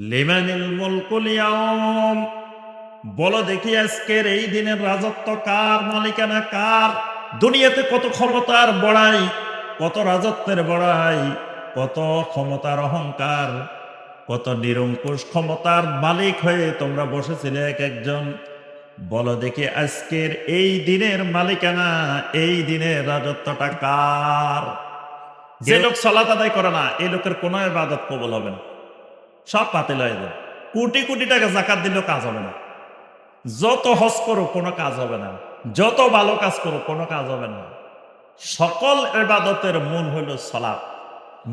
লিমানিল মুলকুল ইয়াউম, বলো দেখি আজকের এই দিনের রাজত্ব কার, মালিকানা কার? দুনিয়াতে কত ক্ষমতার বড়াই, কত রাজত্বের বড়াই, কত ক্ষমতার অহংকার, কত নিরঙ্কুশ ক্ষমতার মালিক হয়ে তোমরা বসেছিলে এক একজন। বলো দেখি আজকের এই দিনের মালিকানা, এই দিনের রাজত্বটা কার? যে লোক সালাত আদায় করে না, এই লোকের কোনো ইবাদত কবুল হবে না, সব বাতিল হয়ে যাবে। কোটি কোটি টাকা জাকাত দিলেও কাজ হবে না, যত হজ করো কোনো কাজ হবে না, যত ভালো কাজ করো কোনো কাজ হবে না। সকল ইবাদতের মূল হলো সালাত।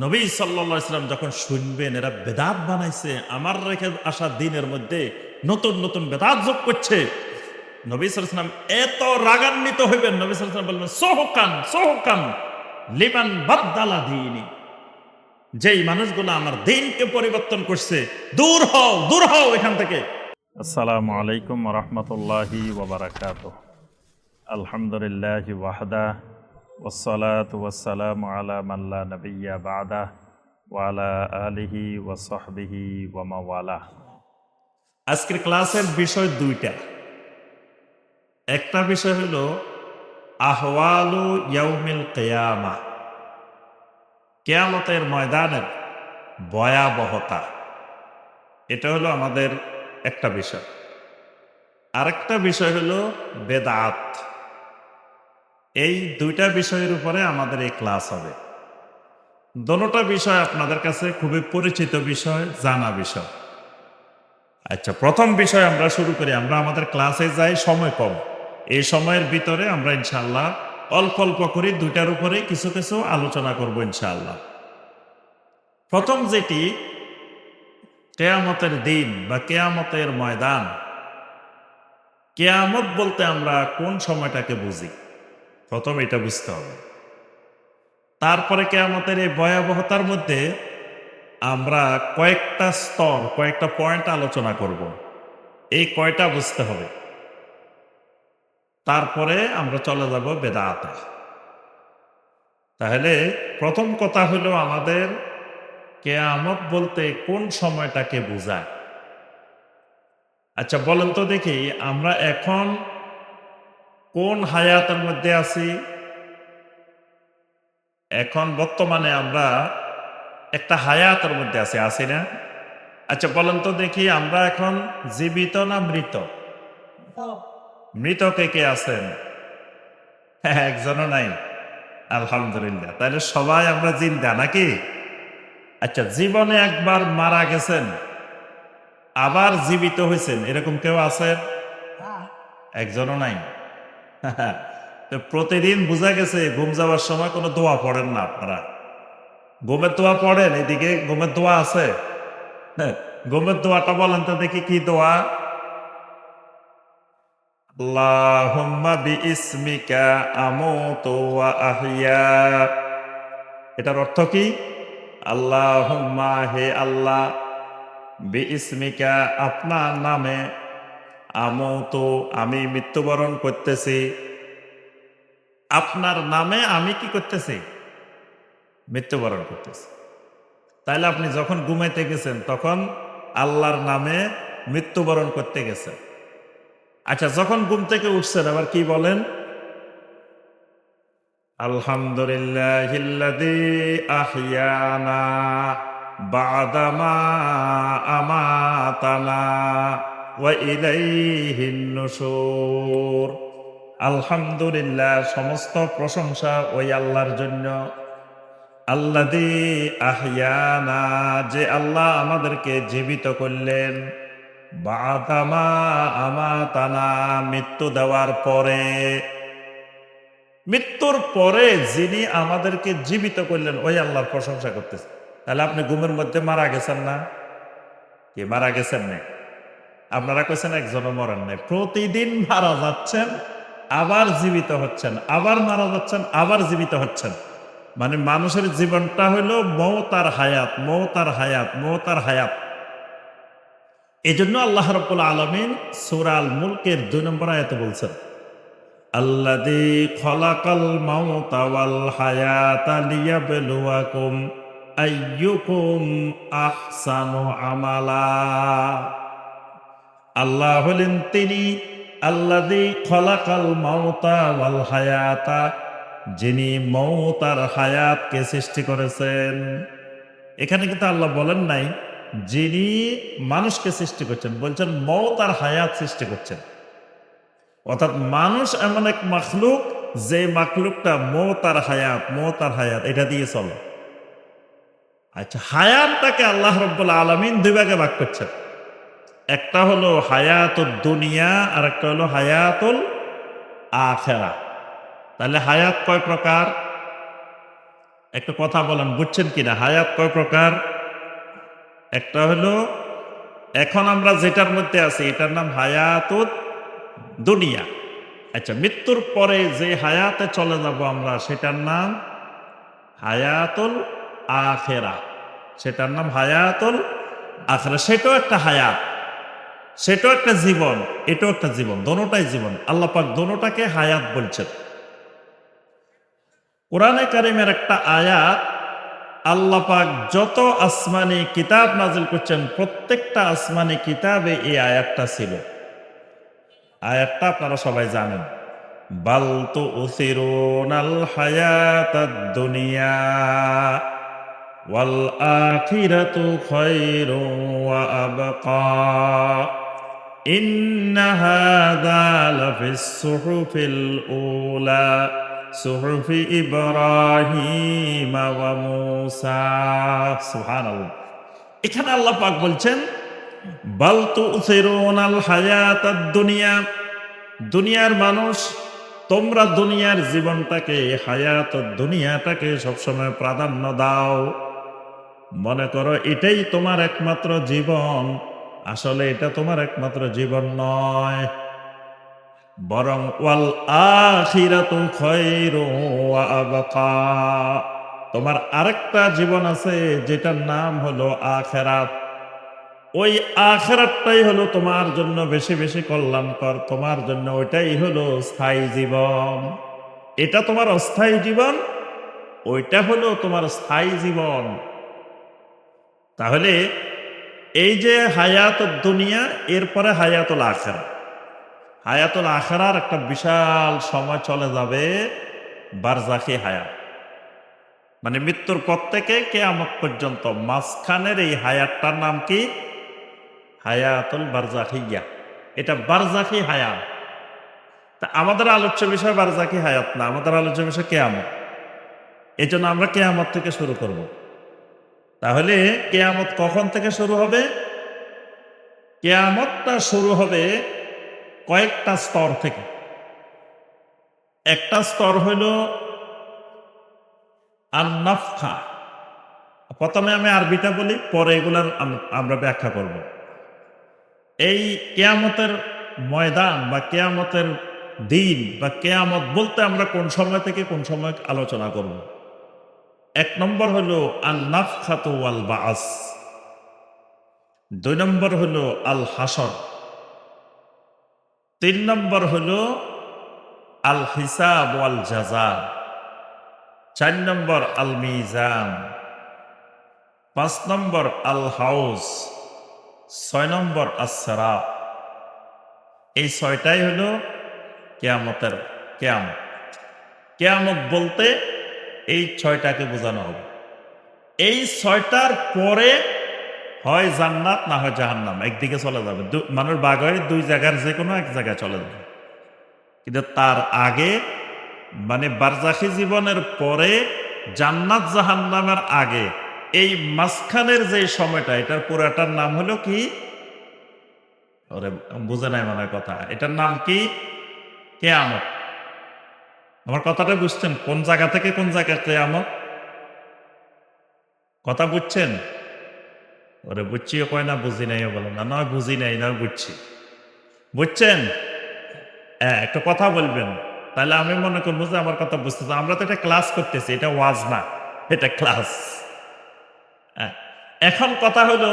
নবী সাল্লাল্লাহু আলাইহি ওয়াসাল্লাম যখন শুনবেন এরা বেদাত বানাইছে, আমার রেখে আসা দিনের মধ্যে নতুন নতুন বেদাত যোগ করছে, নবী সাল্লাল্লাহু আলাইহি ওয়াসাল্লাম এত রাগান্বিত হইবেন। নবী সাল্লাল্লাহু আলাইহি ওয়াসাল্লাম বলবেন, সোহকান সোহকান লিমান বাদদালা দীনি, যেই মানুষগুলো আমার দিনকে পরিবর্তন করছে, দূর হও এখান থেকে। আসসালামু আলাইকুম ওয়া রাহমাতুল্লাহি ওয়া বারাকাতুহু। আলহামদুলিল্লাহি ওয়াহদা ওয়াসসালাতু ওয়াসসালামু আলা মান লা নাবিয়্যা বা'দা ওয়া আলা আলিহি ওয়া সাহবিহি ওয়া মাওয়ালা। আজকের ক্লাসের বিষয় দুইটা। একটা বিষয় হলো আহওয়ালু ইয়াউমিল কিয়ামা, কিয়ামতের ময়দানের ভয়াবহতা, এটা হলো আমাদের একটা বিষয়। আরেকটা বিষয় হলো বেদাত। এই দুইটা বিষয়ের উপরে আমাদের এই ক্লাস হবে। দোনোটা বিষয় আপনাদের কাছে খুবই পরিচিত বিষয়, জানা বিষয়। আচ্ছা, প্রথম বিষয় আমরা শুরু করি। আমরা আমাদের ক্লাসে যাই, সময় কম, এই সময়ের ভিতরে আমরা ইনশাআল্লাহ অল্প অল্প করে দুইটার উপরে কিছু কিছু আলোচনা করব ইনশাআল্লাহ। প্রথম যেটি, কিয়ামতের দিন বা কিয়ামতের ময়দান। কিয়ামত বলতে আমরা কোন সময়টাকে বুঝি, প্রথম এটা বুঝতে হবে। তারপরে কিয়ামতের এই ভয়াবহতার মধ্যে আমরা কয়েকটা স্তর, কয়েকটা পয়েন্ট আলোচনা করব, এই কয়টা বুঝতে হবে। তারপরে আমরা চলে যাব বেদাতে। তাহলে প্রথম কথা হলো আমাদের কিয়ামত বলতে কোন সময়টাকে বোঝায়। আচ্ছা বলেন তো দেখি, আমরা এখন কোন হায়াতের মধ্যে আছি? এখন বর্তমানে আমরা একটা হায়াতের মধ্যে আছি না? আচ্ছা বলেন তো দেখি, আমরা এখন জীবিত না মৃত? মৃত কে কে আছেন? হ্যাঁ, একজনও নাই। আলহামদুলিল্লাহ, তাহলে সবাই আমরা জিন্দা নাকি? আচ্ছা, জীবনে একবার মারা গেছেন, আবার জীবিত হয়েছেন, এরকম কেউ আছেন? একজনও নাই। তো প্রতিদিন বোঝা গেছে ঘুম যাওয়ার সময় কোনো দোয়া পড়েন না আপনারা। ঘুমের দোয়া পড়েন? এদিকে ঘুমের দোয়া আছে? হ্যাঁ, ঘুমের দোয়াটা বলেন তো দেখি, কি দোয়া? আল্লাহুম্মা বিইসমিকা আমুতু ওয়া আহইয়া। এটার অর্থ কি? আল্লাহুম্মা, হে আল্লাহ, বিইসমিকা, আপনার নামে, আমুতু, আমি মৃত্যুবরণ করতেছি। আপনার নামে আমি কি করতেছি? মৃত্যুবরণ করতেছি। তাইলে আপনি যখন ঘুমাইতে গেছেন তখন আল্লাহর নামে মৃত্যুবরণ করতে গেছেন। আচ্ছা, যখন ঘুম থেকে উঠছেন আবার কি বলেন? আলহামদুলিল্লাহিল্লাযী আহইয়ানা বা'দামা আমাতানা ওয়া ইলাইহিন নুশুর। আলহামদুলিল্লাহ, সমস্ত প্রশংসা ওই আল্লাহর জন্য। আল্লাযী আহইয়ানা, যে আল্লাহ আমাদেরকে জীবিত করলেন, বা'দামা আমাতানা, মৃত্যু দেওয়ার পরে। মৃত্যুর পরে যিনি আমাদেরকে জীবিত করলেন ওই আল্লাহর প্রশংসা করতেছে। তাহলে আপনি ঘুমের মধ্যে মারা গেছেন না? কি মারা গেছেন না? আপনারা কইছেন একজনও মরেন নাই। প্রতিদিন মারা যাচ্ছেন, আবার জীবিত হচ্ছেন, আবার মারা যাচ্ছেন, আবার জীবিত হচ্ছেন। মানে মানুষের জীবনটা হলো মওত আর হায়াত, মওত আর হায়াত, মওত আর হায়াত। এই জন্য আল্লাহ রাব্বুল আলামিন সূরা আল মুলকের 2 নম্বর আয়াতে বলছেন, আল্লাযী খালাকাল মাউতা ওয়াল হায়াতা লিয়াবলুয়াকুম আইয়ুকুম আহসানু আমালা। আল্লাহ হলেন তিনি আল্লাযী খলাকাল মাউতা ওয়াল হায়াতা, যিনি মউত আর হায়াতকে সৃষ্টি করেছেন। এখানে কিন্তু আল্লাহ বলেন নাই যিনি মানুষকে সৃষ্টি করছেন, বলছেন মউত আর হায়াত সৃষ্টি করছেন। অর্থাৎ মানুষ এমন এক মাখলুক, যে মাখলুকটা মউত আর হায়াত এটা দিয়ে চলে। আচ্ছা, হায়াতটাকে আল্লাহ রাব্বুল আলামিন দুই ভাগে ভাগ করছেন। একটা হলো হায়াতুদ দুনিয়া আর একটা হলো হায়াতুল আখিরা। তাহলে হায়াত কয় প্রকার? একটা কথা বলেন, বুঝছেন কিনা? হায়াত কয় প্রকার? একটা হলো এখন আমরা যেটার মধ্যে আছি এটার নাম হায়াতুদ দুনিয়া। আচ্ছা, মৃত্যুর পরে যে হায়াতে চলে যাব আমরা সেটার নাম হায়াতুল আখিরা। সেটার নাম হায়াতুল আখিরা। সেটাও একটা হায়াত, সেটাও একটা জীবন, এটাও একটা জীবন, দোনোটাই জীবন। আল্লাহ পাক দোনোটাকে হায়াত বলছেন। কোরআনে কারিমের একটা আয়াত, আল্লাহ পাক যত আসমানি কিতাব নাজিল করছেন প্রত্যেকটা আসমানি কিতাবে এই আয়াতটা ছিল। আয়াতটা আপনারা সবাই জানেন, বাল তুসিরুনাল হায়াতাদ দুনিয়া ওয়াল আখিরাতু খায়রুন ওয়া আবকা ইন্না হাযা লাফিস সুহুফিল উলা সুহুফি ইব্রাহিম ওয়া মূসা। সুবহানাল্লাহ। এখানে আল্লাহ পাক বলছেন বাল তুসিরুনাল হায়াতাদ দুনিয়া, দুনিয়ার মানুষ তোমরা দুনিয়ার জীবনটাকে, হায়াতুদ দুনিয়াটাকে সবসময় প্রাধান্য দাও। মনে করো এটাই তোমার একমাত্র জীবন। আসলে এটা তোমার একমাত্র জীবন নয়, বরং ওয়াল আখিরাতু খায়রুন ওয়া আবকা, তোমার আরেকটা জীবন আছে যেটার নাম হলো আখিরাত। ওই আখিরাতটাই হলো তোমার জন্য বেশি বেশি কল্যাণকর, তোমার জন্য ওইটাই হলো স্থায়ী জীবন। এটা তোমার অস্থায়ী জীবন, ওইটা হলো তোমার স্থায়ী জীবন। তাহলে এই যে হায়াতুদ দুনিয়া, এরপরে হায়াতুল আখিরা। হায়াতুল আখিরার একটা বিশাল সময় চলে যাবে বারজাখি হায়াত, মানে মৃত্যুর পর থেকে কিয়ামত পর্যন্ত মাঝখানের এই হায়াতটার নাম কি? হায়াতুল বারজাখিয়া। এটা বারজাখি হায়াত। তা আমাদের আলোচ্য বিষয় বারজাখি হায়াত না, আমাদের আলোচ্য বিষয় কিয়ামত। এই জন্য আমরা কিয়ামত থেকে শুরু করব। তাহলে কিয়ামত কখন থেকে শুরু হবে? কিয়ামতটা শুরু হবে কয়েকটা স্তর থেকে। একটা স্তর হইল আন-নাফখা। প্রথমে আমি আরবিটা বলি, পরে এগুলার আমরা ব্যাখ্যা করব। এই কিয়ামতের ময়দান বা কিয়ামতের দিন বা কিয়ামত বলতে আমরা কোন সময় থেকে কোন সময় আলোচনা করব। এক নম্বর হলো আন-নাফখাতু ওয়াল বাআস, দুই নম্বর হলো আল হাসর, তিন নম্বর হলো আল হিসাব ওয়াল জাযা, চার নম্বর আল মিজান, পাঁচ নম্বর আল হাউজ, ছয় নম্বর আস-সিরাত। এই ছয়টাই হলো কিয়ামতের কিয়ামত। কিয়ামত বলতে এই ছয়টাকে বোঝানো হবে। এই ছয়টার পরে হয় জান্নাত না হয় জাহান্নাম, একদিকে চলে যাবে। মানুষ বাঘ হয়ে দুই জায়গার যে কোনো এক জায়গায় চলে যাবে। কিন্তু তার আগে, মানে বারজাখি জীবনের পরে, জান্নাত জাহান্নামের আগে, এই মাঝখানের যে সময়টা, এটার পুরাটার নাম হলো কি? ওরে বুঝে নাই মনে হয় কথা। এটার নাম কি? কিয়ামত। আমার কথাটা বুঝছেন? কোন জায়গা থেকে কোন জায়গায় কিয়ামত? কথা বুঝছেন? ওরে বুঝছিও কয় না, বুঝি নাইও বলে না, নয় বুঝি নাই নয় বুঝছি। বুঝছেন? হ্যাঁ, একটা কথা বলবেন, তাহলে আমি মনে করবো যে আমার কথা বুঝতেছে। আমরা তো এটা ক্লাস করতেছি, এটা ওয়াজ না, এটা ক্লাস। হ্যাঁ, এখন কথা হলো,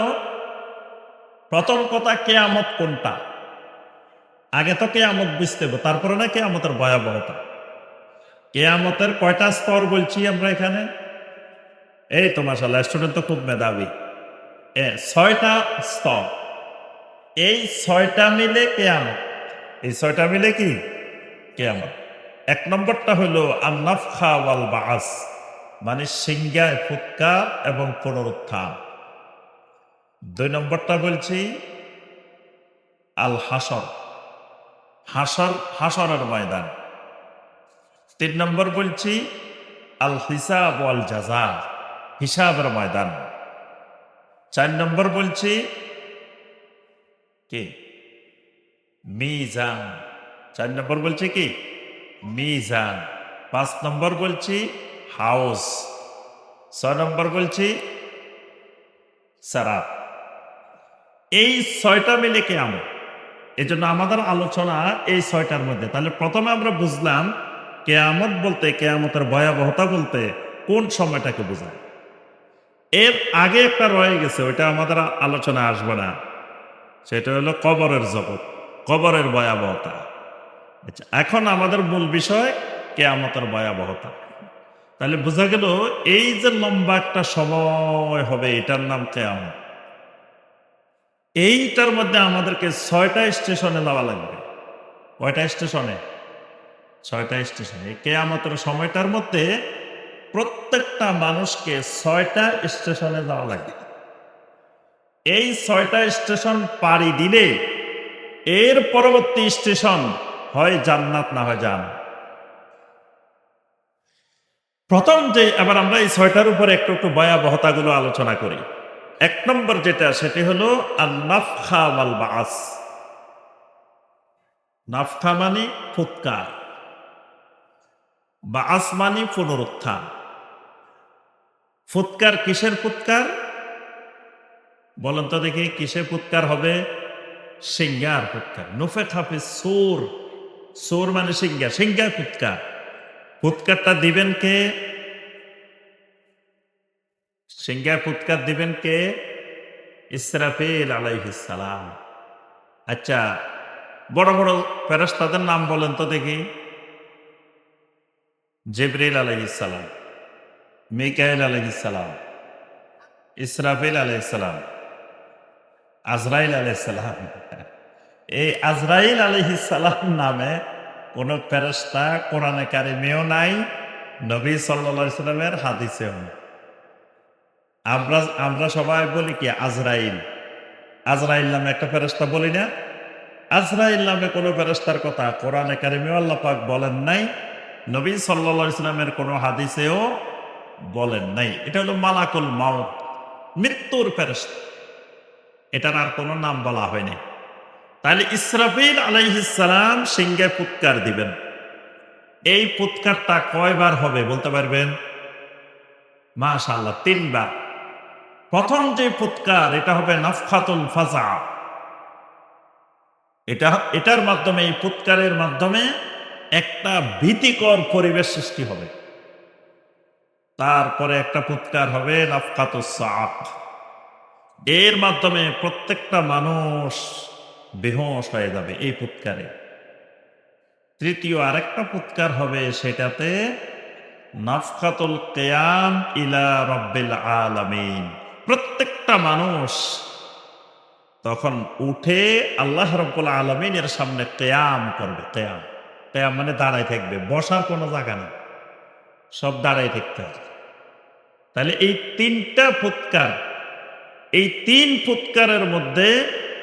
প্রথম কথা কিয়ামত কোনটা? আগে তো কিয়ামত বুঝতে হবে, তারপরে না কিয়ামতের ভয়াবহতা। কিয়ামতের কয়টা স্তর বলছি আমরা এখানে? এই তো মাশাআল্লাহ, স্টুডেন্ট তো খুব মেধাবী। 6টা স্তর, এই 6টা মিলে কেয়ামত। এই 6টা মিলে কি কেয়ামত? 1 নম্বরটা হলো আন-নাফখা ওয়াল বাআস, মানে সিংহায় ফুৎকার এবং পুনরুত্থান। 2 নম্বরটা বলছি আল হাসর, হাসরের ময়দান। 3 নম্বর বলছি আল হিসাব ওয়াল জাযা, হিসাবের ময়দান। 4 নম্বর বলছি কি মিজান, 4 নম্বর বলছি কি মিজান। 5 নম্বর বলছি হাউস। 6 নম্বর বলছি সারাত। এই 6টা মিলে কেয়ামত। এই জন্য আমাদের আলোচনা এই 6টার মধ্যে। তাহলে প্রথমে আমরা বুঝলাম কেয়ামত বলতে, কেয়ামতের ভয়াবহতা বলতে কোন সময়টাকে বোঝায়। এর আগে একটা রয়ে গেছে, ওইটা আমাদের আলোচনা আসবে না, সেটা হলো কবরের জগৎ, কবরের ভয়াবহতা। আচ্ছা, এখন আমাদের মূল বিষয় কেয়ামতের ভয়াবহতা। তাহলে বোঝা গেল এই যে লম্বা একটা সময় হবে, এটার নাম কেয়ামত। এইটার মধ্যে আমাদেরকে 6টা স্টেশনে যাওয়া লাগবে। কয়টা স্টেশনে? 6টা স্টেশনে। এই কেয়ামতের সময়টার মধ্যে প্রত্যেকটা মানুষকে 6টা স্টেশনে যাওয়া লাগবে। এই 6টা স্টেশন পাড়ি দিলে এর পরবর্তী স্টেশন হয় জান্নাত না হয় জাহান্নাম। প্রথম যে, এবার আমরা এই 6টার উপরে একটু একটু ভয়াবহতাগুলো আলোচনা করি। 1 নম্বর যেটা, সেটি হলো আন-নাফখা ওয়াল বাআস। নাফখা মানে ফুৎকার, বাআস মানে পুনরুত্থান। ফুৎকার কিসের ফুৎকার বলেন তো দেখি? কিসের ফুৎকার হবে? সিংহার ফুৎকার। নুফিখা ফিস সূর, সূর মানে সিংহা, সিংহার ফুৎকার। ফুৎকারটা দিবেন কে? সিংহার ফুৎকার দিবেন কে? ইসরাফিল আলাইহিস সালাম। আচ্ছা, বড় বড় ফেরেশতাদের নাম বলেন তো দেখি? জিবরিল আলাইহিস সালাম, মিকাইল আলাইহিস সালাম, ইসরাফিল আলাইহিস সালাম, আজরাইল আলাইহিস সালাম। এই আজরাইল আলাইহিস সালাম নামে কোন ফেরেশতা কোরআনে কারিমেও নাই, নবী সাল্লাল্লাহু আলাইহি সাল্লামের হাদিসেও নেই। আমরা আমরা সবাই বলি কি আজরাইল, আজরাইল নামে একটা ফেরেশতা বলি না? আজরাইল নামে কোন ফেরেশতার কথা কোরআনে কারিমেও আল্লাহ পাক বলেন নাই, নবী সাল্লাল্লাহু আলাইহি সাল্লামের কোন হাদিসেও বলেন নাই। এটা হলো মালাকুল মাউত, মৃত্যুর ফেরেশতা। এটার আর কোনো নাম বলা হয়নি। তাহলে ইসরাফিল আলাইহিস সালাম সিংহে ফুৎকার দিবেন। এই ফুৎকারটা কয়বার হবে বলতে পারবেন? মাশাআল্লাহ, 3 বার। প্রথম যে ফুৎকার, এটা হবে নাফখাতুল ফাজা। এটার মাধ্যমে, এই ফুৎকারের মাধ্যমে একটা ভীতিকর পরিবেশ সৃষ্টি হবে। তারপরে একটা ফুৎকার হবে নাফখাতুস সাআক। এর মাধ্যমে প্রত্যেকটা মানুষ বেহুঁশ হয়ে যাবে এই ফুৎকারে। তৃতীয় আরেকটা ফুৎকার হবে, সেটাতে নাফখাতুল কিয়াম ইলা রাব্বিল আলামিন। প্রত্যেকটা মানুষ তখন উঠে আল্লাহ রাব্বুল আলামিনের সামনে কিয়াম করবে। কিয়াম, কিয়াম মানে দাঁড়ায় থাকবে, বসার কোনো জায়গা নেই, সব দাঁড়ায় থাকতে হবে। তাহলে এই 3টা ফুৎকার, এই 3 ফুৎকারের মধ্যে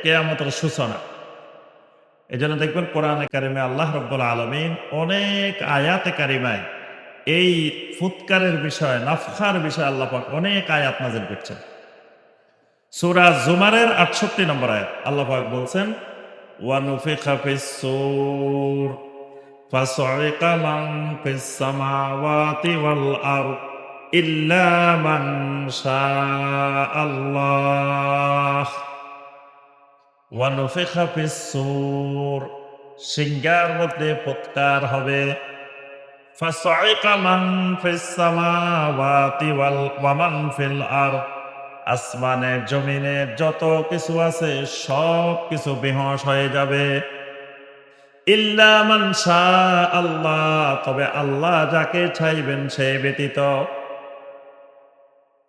কিয়ামতের সূচনা। এই জন্য দেখবেন কোরআনে কারিমে আল্লাহ রাব্বুল আলামিন অনেক আয়াতে কারিমায় এই ফুৎকারের বিষয়, নাফখার বিষয় আল্লাহ পাক অনেক আয়াত নাযিল করছেন। সূরা জুমারের ৬৮ নম্বর আয়াত আল্লাহ পাক বলছেন, ওয়া নুফিখা ফিস সূর ফাসঈকা মান ফিস সামাওয়াতি ওয়াল আরদ ইল্লা মান শাআল্লাহ। ওয়া নুফিখা ফিস সূর, সিংহার মধ্যে ফুৎকার হবে। ফাসঈকা মান ফিস সামাওয়াতি ওয়া মান ফিল আরদ, আসমানে জমিনে যত কিছু আছে সব কিছু বেহুঁশ হয়ে যাবে। ইল্লা মান শাআল্লাহ, তবে আল্লাহ যাকে চাইবেন সে ব্যতীত।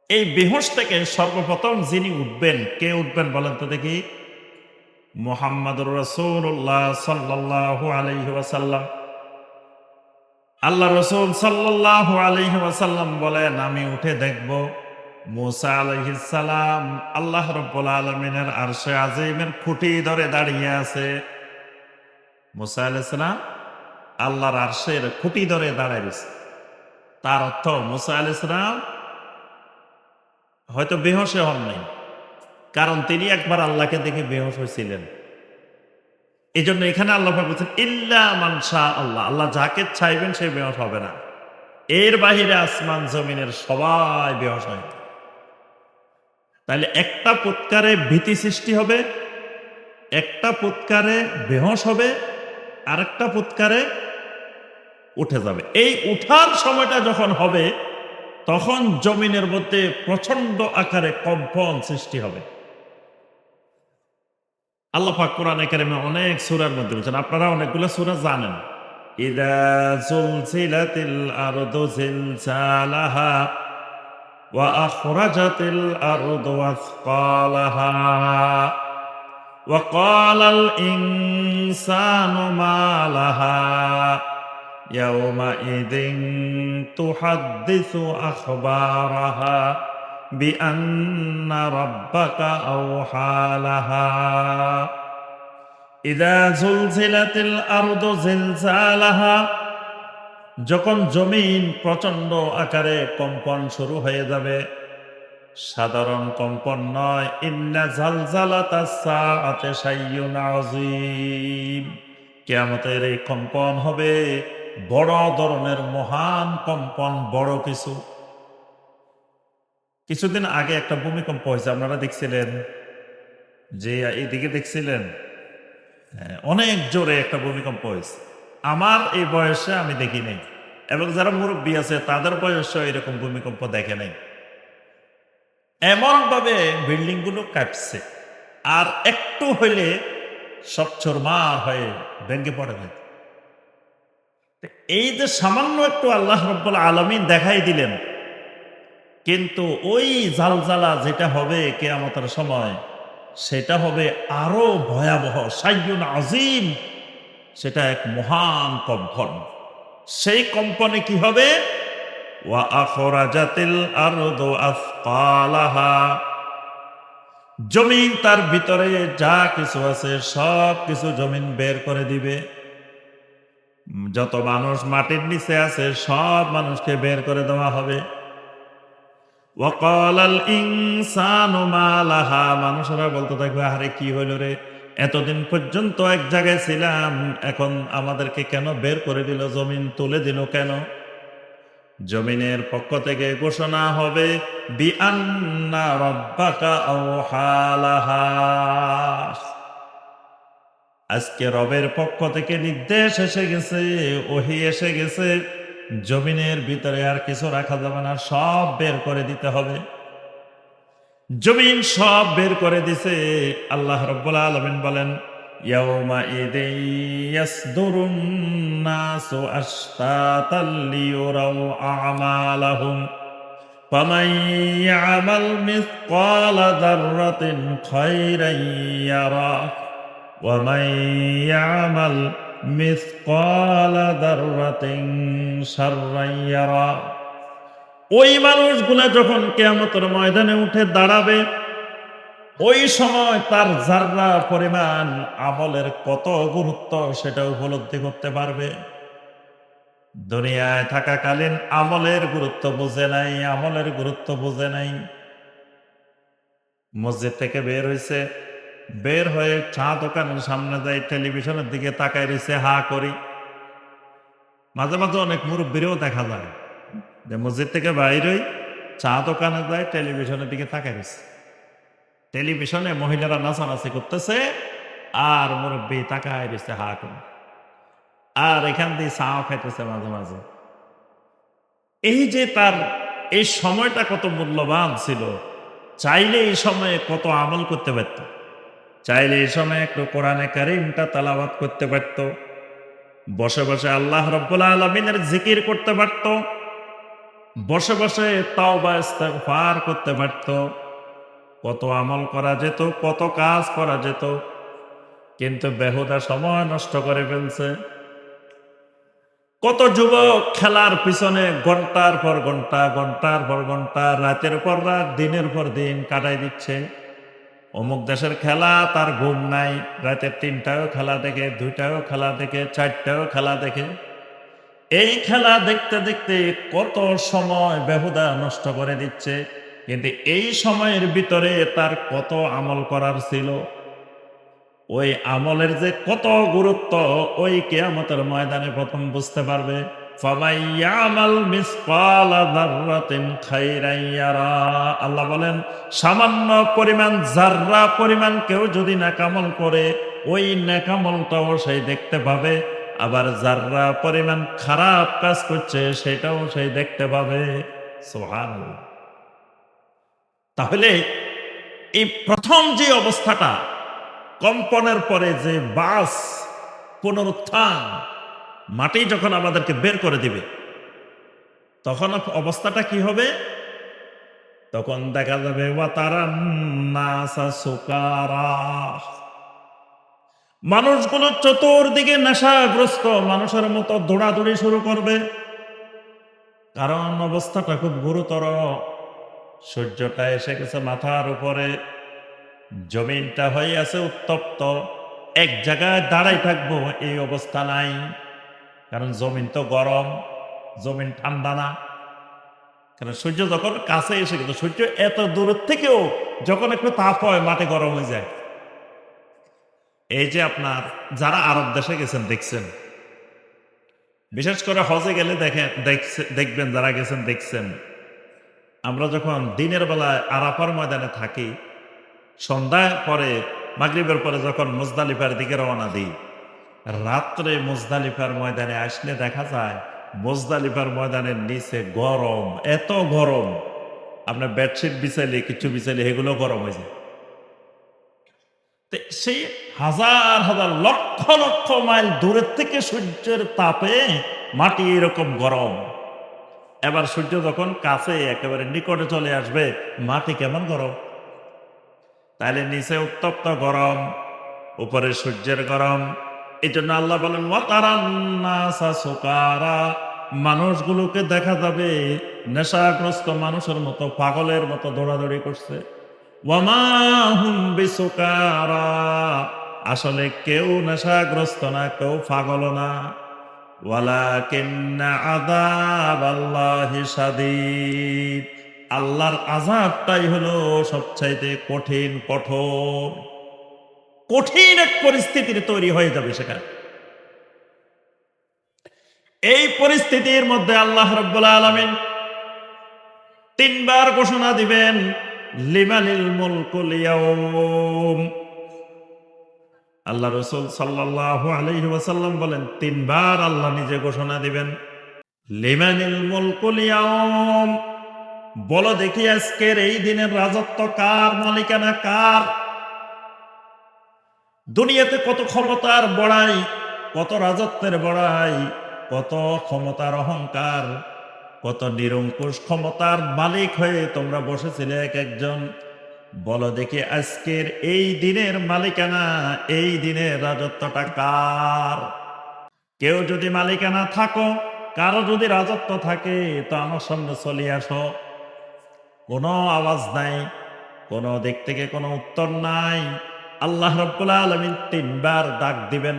এই বেহুশ থেকে সর্বপ্রথম যিনি উঠবেন, কে উঠবেন বলেন তো দেখি? মুহাম্মাদুর রাসূলুল্লাহ সাল্লাল্লাহু আলাইহি ওয়াসাল্লাম। আল্লাহ রাসূল সাল্লাল্লাহু আলাইহি ওয়াসাল্লাম বলেন, আমি উঠে দেখব মুসা আলাইহিস সালাম আল্লাহ রাব্বুল আলামিনের আরশে আজিমের খুঁটি ধরে দাঁড়িয়ে আছে। মুসা আলাইহিস সালাম আল্লাহর আরশের খুঁটি ধরে দাঁড়ায় রয়েছে। তার অর্থ মুসা আলাইহিস সালাম হয়তো বেহুশে হন নাই, কারণ তিনি একবার আল্লাহকে দেখে বেহুশ হয়েছিলেন। এই জন্য এখানে আল্লাহ পাক বলছেন ইল্লা মান শা আল্লাহ, আল্লাহ যাকে চাইবেন সে বেহুশ হবে না। এর বাহিরে আসমান জমিনের সবাই বেহুশ হয়। তাহলে একটা পুৎকারে ভীতি সৃষ্টি হবে, একটা পুৎকারে বেহুশ হবে, আরেকটা পুৎকারে উঠে যাবে। এই উঠার সময়টা যখন হবে তখন জমিনের মধ্যে প্রচন্ড আকারে কম্পন সৃষ্টি হবে। আল্লাহ পাক কোরআনে কারিমে অনেক সূরার মধ্যে বলেছেন, আপনারা অনেকগুলো সূরা জানেন। ইযা যুলজিলাতিল আরদু জিলজালাহা ওয়া আখরাজাতিল আরদু আসকালাহা ওয়া ক্বালাল ইনসানু মা লাহা ইয়াওমাইযিন তুহাদ্দিসু আখবারাহা বিআন্না রাব্বাকা আওহা লাহা ইযা যুলজিলাতিল আরদু জিলজালাহা, যখন জমিন প্রচন্ড আকারে কম্পন শুরু হয়ে যাবে, সাধারণ কম্পন নয়, ইন্না জালজালাতাস সাআতি শাইউন আযীম, কিয়ামতের এই কম্পন হবে বড় ধরনের মহান কম্পন, বড় কিছু। কিছুদিন আগে একটা ভূমিকম্প হয়েছে, আপনারা দেখছিলেন? যে এইদিকে দেখছিলেন? অনেক জোরে একটা ভূমিকম্প হয়েছে। আমার এই বয়সে আমি দেখি নাই, এবং যারা মুরব্বী আছে তাদের বয়সে এরকম ভূমিকম্প দেখে নাই। এমন ভাবে বিল্ডিং গুলো কাটছে, আর একটু হইলে সব চুরমার হয়ে ভেঙে পড়ে যায়। এই যে সামান্য একটু আল্লাহ রাব্বুল আলামিন দেখাই দিলেন, কিন্তু ওই জালজালা যেটা হবে কিয়ামতের সময়, সেটা হবে আরো ভয়াবহ, শাইউন আযীম, সেটা এক মহান কম্পন। সেই কম্পনে কি হবে? ওয়া আখরাজাতিল আরদু আসকালাহা, জমিন তার ভিতরে যা কিছু আছে সব কিছু জমিন বের করে দিবে। যত মানুষ মাটির নিচে আছে সব মানুষকে বের করে দেওয়া হবে। ওয়া ক্বালাল ইনসানু মা লাহা, মানুষেরা বলতে থাকবে, আরে কি হইল রে, এতদিন পর্যন্ত এক জায়গায় ছিলাম, এখন আমাদেরকে কেন বের করে দিল, জমিন তুলে দিল কেন? জমিনের পক্ষ থেকে ঘোষণা হবে বিআন্না রাব্বাকা আওহা লাহা, আজকে রবের পক্ষ থেকে নির্দেশ এসে গেছে, ওহী এসে গেছে, জমিনের ভিতরে আর কিছু রাখা যাবে না, সব বের করে দিতে হবে। জমিন সব বের করে দিছে। আল্লাহ রাব্বুল আলামিন বলেন, ইয়াউমাইযিন ইয়াসদুরুন নাসু আশতাতাল লিয়ুরাউ আমালাহুম ফামান ইয়ামাল মিসকালা যাররাতিন খায়রান ইয়ারা ওয়া মান ইয়ামাল মিসকালা যাররাতিন শাররান ইয়ারা। ওই মানুষগুলা যখন কিয়ামতের ময়দানে উঠে দাঁড়াবে, ওই সময় তার যাররা পরিমাণ আমলের কত গুরুত্ব সেটা উপলব্ধি করতে পারবে। দুনিয়ায় থাকাকালীন আমলের গুরুত্ব বুঝে নাই, আমলের গুরুত্ব বুঝে নাই। মসজিদ থেকে বের হয়েছে, বের হয়ে চা দোকানের সামনে যাই, টেলিভিশনের দিকে তাকায় রয়েছে হা করি। মাঝে মাঝে অনেক মুরব্বীরেও দেখা যায় যে মসজিদ থেকে বাইরে চা দোকানে যায়, টেলিভিশনের দিকে তাকায় রয়েছে। টেলিভিশনে মহিলারা নাচানাচি করতেছে আর মুরব্বী তাকায় রয়েছে হা করে, আর এখান দিয়ে চাও খাইতেছে মাঝে মাঝে। এই যে তার এই সময়টা কত মূল্যবান ছিল, চাইলে এই সময়ে কত আমল করতে পারত, চাইলে এই সময় একটু কোরআনে কারীমটা তেলাওয়াত করতে পারত, বসে বসে আল্লাহ রাব্বুল আলামিনের জিকির করতে পারত, বসে বসে তাওবা ইস্তেগফার করতে পারত, কত আমল করা যেত, কত কাজ করা যেত, কিন্তু বেহুদা সময় নষ্ট করে ফেলছে। কত যুবক খেলার পিছনে ঘন্টার পর ঘন্টা, ঘন্টার পর ঘন্টা, রাতের পর রাত, দিনের পর দিন কাটাই দিচ্ছে। অমুক দেশের খেলা, তার ঘুম নাই, রাতে ৩টায়ও খেলা দেখে, ২টায়ও খেলা দেখে, ৪টায়ও খেলা দেখে। এই খেলা দেখতে দেখতে কত সময় বেহুদা নষ্ট করে দিচ্ছে, কিন্তু এই সময়ের ভিতরে তার কত আমল করার ছিল। ওই আমলের যে কত গুরুত্ব, ওই কিয়ামতের ময়দানে প্রথম বুঝতে পারবে। ফামাইয়ামাল মিসকালা যাররাতিন খাইরান ইয়ারা। আল্লাহ বলেন, সামান্য পরিমাণ যাররা পরিমাণ কেউ যদি নেকামল করে, ওই নেকামলটাও সে দেখতে পাবে। আবার যাররা পরিমাণ খারাপ কাজ করছে, সেটাও সে দেখতে পাবে। সুবহানাল্লাহ। তাহলে এই প্রথম যে অবস্থাটা, কম্পনের পরে যে বাস পুনরুত্থান, মাটি যখন আমাদেরকে বের করে দিবে, তখন অবস্থাটা কি হবে? তখন দেখা যাবে ওয়াতারান নাসা সুকারা, মানুষগুলো চতুর্দিকে নেশাগ্রস্ত মানুষের মতো দৌড়াদৌড়ি শুরু করবে। কারণ অবস্থাটা খুব গুরুতর। সূর্যটা এসে গেছে মাথার উপরে, জমিনটা হয়ে আছে উত্তপ্ত, এক জায়গায় দাঁড়াই থাকবো এই অবস্থা নাই। কারণ জমিন তো গরম, জমিন ঠান্ডা না। কারণ সূর্য যখন কাছে এসে গেল, সূর্য এত দূরের থেকেও যখন একটু তাপ হয়, মাটি গরম হয়ে যায়। এই যে আপনার যারা আরব দেশে গেছেন দেখছেন, বিশেষ করে হজে গেলে দেখবেন, যারা গেছেন দেখছেন, আমরা যখন দিনের বেলায় আরাফার ময়দানে থাকি, সন্ধ্যার পরে মাগরিবের পরে যখন মুজদালিফার দিকে রওনা দিই, রাত্রে মুজদালিফার ময়দানে আসলে দেখা যায় মুজদালিফার ময়দানের নিচে গরম, এত গরম, আপনার বেডশিট বিছাইলে, কিছু বিছাইলে এগুলো গরম হয়ে যায়। সেই হাজার হাজার লক্ষ লক্ষ মাইল দূরের থেকে সূর্যের তাপে মাটি এরকম গরম। এবার সূর্য যখন কাছে একেবারে নিকটে চলে আসবে, মাটি কেমন গরম। তাহলে নিচে উত্তপ্ত গরম, উপরে সূর্যের গরম। এই জন্য আল্লাহ বলেন ওয়াতারান নাসা সুকারা, মানুষগুলোকে দেখা যাবে নেশাগ্রস্ত মানুষের মতো, পাগলের মতো দৌড়াদৌড়ি করছে। ওয়ামা হুম বিসুকারা, আসলে কেউ নেশাগ্রস্ত না, কেউ পাগল না। ওয়ালাকিন্না আযাবাল্লাহি শাদীদ, আল্লাহর আযাবটাই হলো সবচাইতে কঠিন, কঠোর, কঠিন এক পরিস্থিতির তৈরি হয়ে যাবে সেখানে। এই পরিস্থিতির মধ্যে আল্লাহ রাব্বুল আলামিন তিনবার ঘোষণা দিবেন, লিমানিল মুলকুল ইয়াউম। আল্লাহ রাসূল সাল্লাল্লাহু আলাইহি ওয়াসাল্লাম বলেন, তিনবার আল্লাহ নিজে ঘোষণা দিবেন, লিমানিল মুলকুল ইয়াউম। বলো দেখি আজকের এই দিনের রাজত্ব কার, মালিকানা কার? দুনিয়াতে কত ক্ষমতার বড়াই, কত রাজত্বের বড়াই, কত ক্ষমতার অহংকার, কত নিরঙ্কুশ ক্ষমতার মালিক হয়ে তোমরা বসেছিলে এক একজন। বলো দেখি আজকের এই দিনের মালিকানা, এই দিনের রাজত্বটা কার? কেউ যদি মালিকানা থাকো, কারো যদি রাজত্ব থাকে, তো আমার সামনে চলে আসো। কোনো আওয়াজ নাই, কোনো দিক থেকে কোনো উত্তর নাই। আল্লাহ রাব্বুল আলামিন তিনবার ডাক দিবেন,